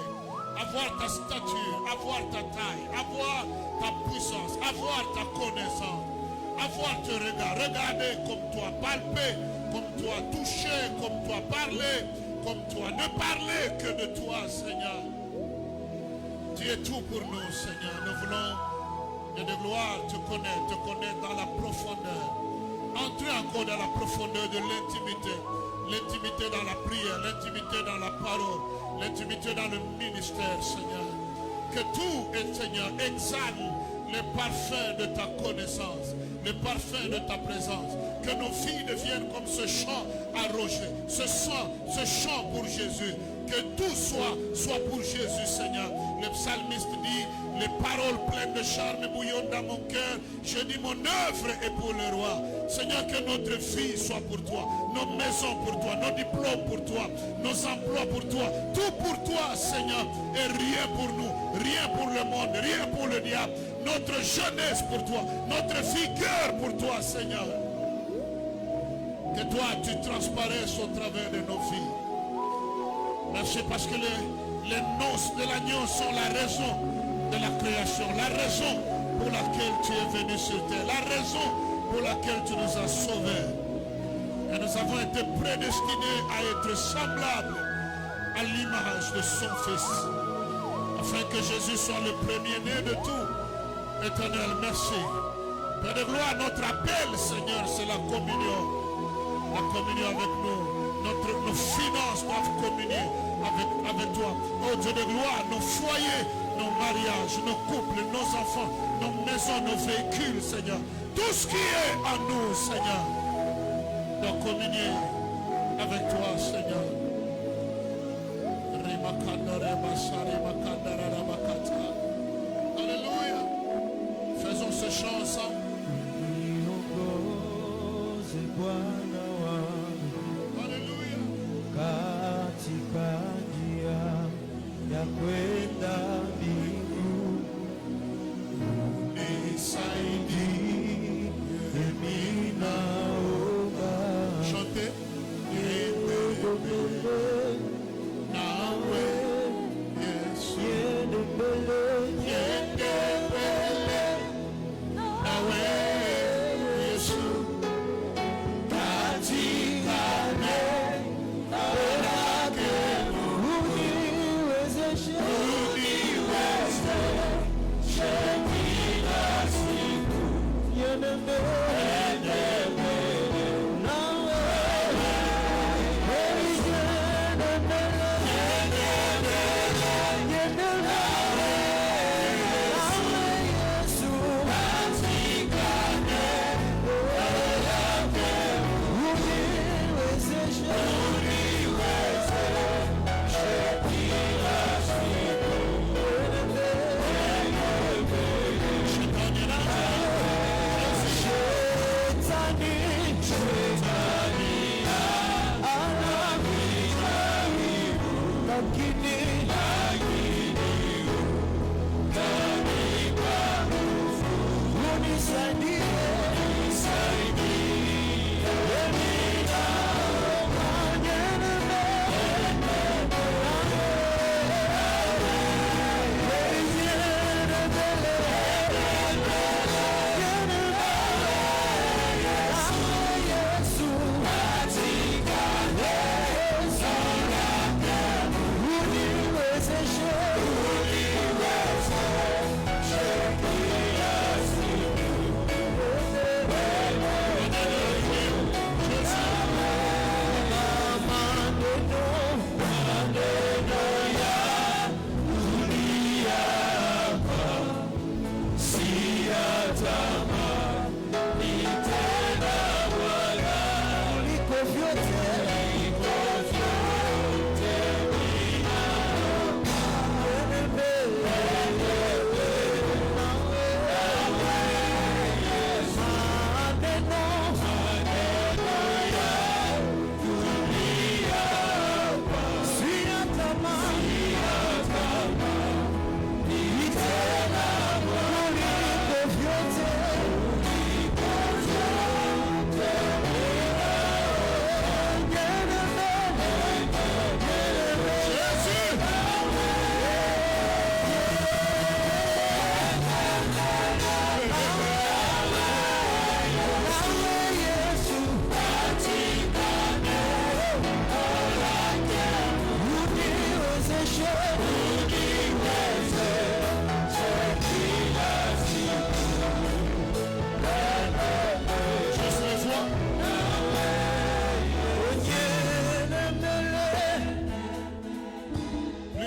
avoir ta stature, avoir ta taille, avoir ta puissance, avoir ta connaissance, avoir te regarder comme toi, palper comme toi, toucher comme toi, parler comme toi, ne parler que de toi, Seigneur. Tu es tout pour nous, Seigneur. Nous voulons, Dieu de gloire, te connaître dans la profondeur. Entrer encore dans la profondeur de l'intimité. L'intimité dans la prière, l'intimité dans la parole, l'intimité dans le ministère, Seigneur. Que tout, Seigneur, exhale le parfum de ta connaissance, le parfum de ta présence. Que nos filles deviennent comme ce champ arrosé, ce champ pour Jésus. Que tout soit pour Jésus, Seigneur. Le psalmiste dit, les paroles pleines de charme bouillonnent dans mon cœur. Je dis, mon œuvre est pour le roi. Seigneur, que notre vie soit pour toi, nos maisons pour toi, nos diplômes pour toi, nos emplois pour toi, tout pour toi, Seigneur, et rien pour nous, rien pour le monde, rien pour le diable. Notre jeunesse pour toi, notre vigueur pour toi, Seigneur. Que toi, tu transparaisses au travers de nos vies. Merci parce que les noces de l'agneau sont la raison de la création, la raison pour laquelle tu es venu sur terre, la raison pour laquelle tu nous as sauvés. Et nous avons été prédestinés à être semblables à l'image de son Fils, afin que Jésus soit le premier-né de tout. Éternel, merci. Père de gloire, notre appel, Seigneur, c'est la communion. La communion avec nous. Nos finances doivent communier avec toi. Oh Dieu de gloire, nos foyers, nos mariages, nos couples, nos enfants, nos maisons, nos véhicules, Seigneur. Tout ce qui est en nous, Seigneur, doit communier avec toi, Seigneur. Alléluia. Faisons ce chant ensemble. Alléluia. Katika njia ya kwenda mbinguni, Nisaidie, mimi naomba chantez. Nawe, Yesu. niende mbele, Niende mbele. Nawe, Yesu. Katika neno lake uniwezeshe uniwezeshe kila siku. niende mbele, nawe heri niende mbele, niende mbele, nawe Yesu, Katika neno lake uniwezeshe Shetani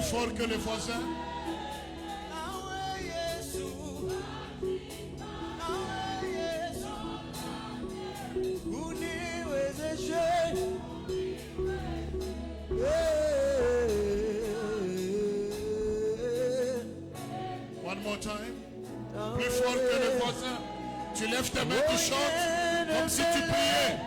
fort que les voisins. One more time. Plus fort que les voisins. Tu lèves tes mains, tu chantes comme si tu priais.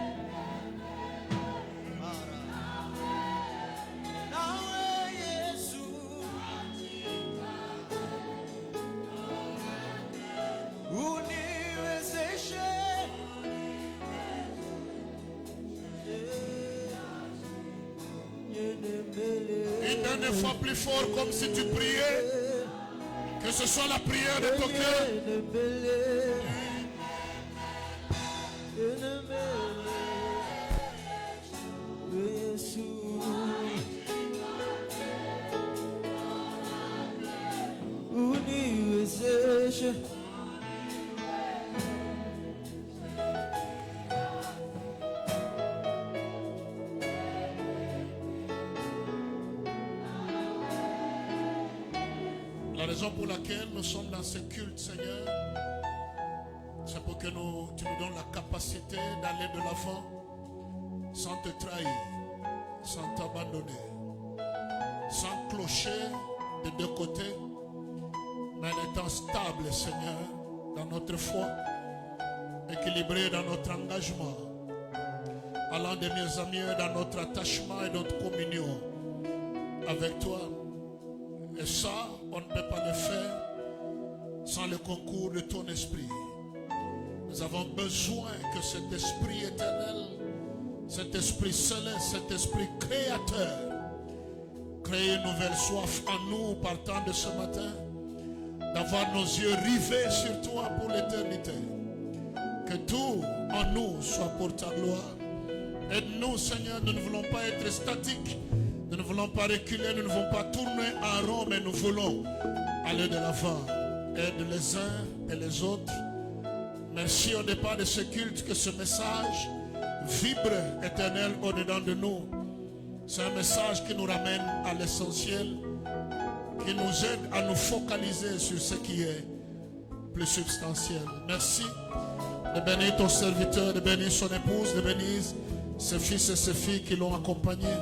Une dernière fois plus fort comme si tu priais. Que ce soit la prière de ton cœur. uniwezeshe. La raison pour laquelle nous sommes dans ce culte, Seigneur, c'est pour que tu nous donnes la capacité d'aller de l'avant sans te trahir, sans t'abandonner, sans clocher de deux côtés, mais en étant stable, Seigneur, dans notre foi, équilibré dans notre engagement, allant de mieux en mieux dans notre attachement et notre communion avec toi. Et ça, on ne peut pas le faire sans le concours de ton esprit. Nous avons besoin que cet esprit éternel, cet esprit céleste, cet esprit créateur, crée une nouvelle soif en nous partant de ce matin, d'avoir nos yeux rivés sur toi pour l'éternité. Que tout en nous soit pour ta gloire. Aide-nous, Seigneur, nous ne voulons pas être statiques. Nous ne voulons pas reculer, nous ne voulons pas tourner en rond, mais nous voulons aller de l'avant. Aide les uns et les autres. Merci au départ de ce culte que ce message vibre éternel au-dedans de nous. C'est un message qui nous ramène à l'essentiel, qui nous aide à nous focaliser sur ce qui est plus substantiel. Merci de bénir ton serviteur, de bénir son épouse, de bénir ses fils et ses filles qui l'ont accompagné,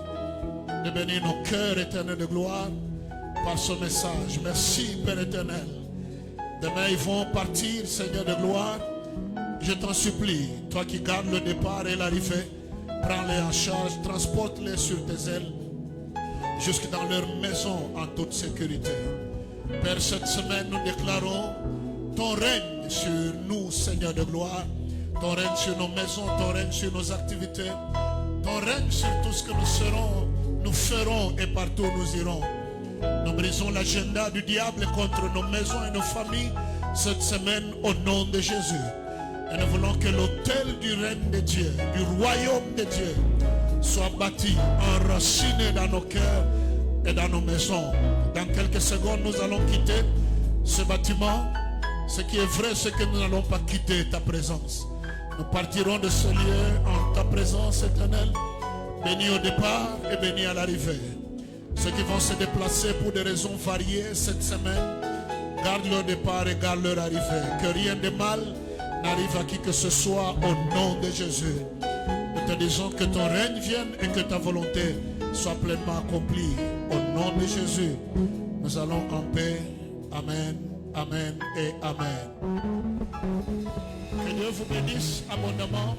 de bénir nos cœurs éternels de gloire par ce message. Merci Père éternel. Demain ils vont partir, Seigneur de gloire. Je t'en supplie, toi qui gardes le départ et l'arrivée, prends-les en charge, transporte-les sur tes ailes jusque dans leur maison en toute sécurité. Père, cette semaine nous déclarons ton règne sur nous, Seigneur de gloire, ton règne sur nos maisons, ton règne sur nos activités, ton règne sur tout ce que nous serons, nous ferons et partout où nous irons. Nous brisons l'agenda du diable contre nos maisons et nos familles cette semaine au nom de Jésus. Et nous voulons que l'autel du règne de Dieu, du royaume de Dieu, soit bâti, enraciné dans nos cœurs et dans nos maisons. Dans quelques secondes, nous allons quitter ce bâtiment. Ce qui est vrai, c'est que nous n'allons pas quitter ta présence. Nous partirons de ce lieu en ta présence éternelle, bénis au départ et bénis à l'arrivée. Ceux qui vont se déplacer pour des raisons variées cette semaine, garde leur départ et garde leur arrivée. Que rien de mal n'arrive à qui que ce soit au nom de Jésus. Nous te disons que ton règne vienne et que ta volonté soit pleinement accomplie. Au nom de Jésus, nous allons en paix. Amen, amen et amen. Que Dieu vous bénisse abondamment.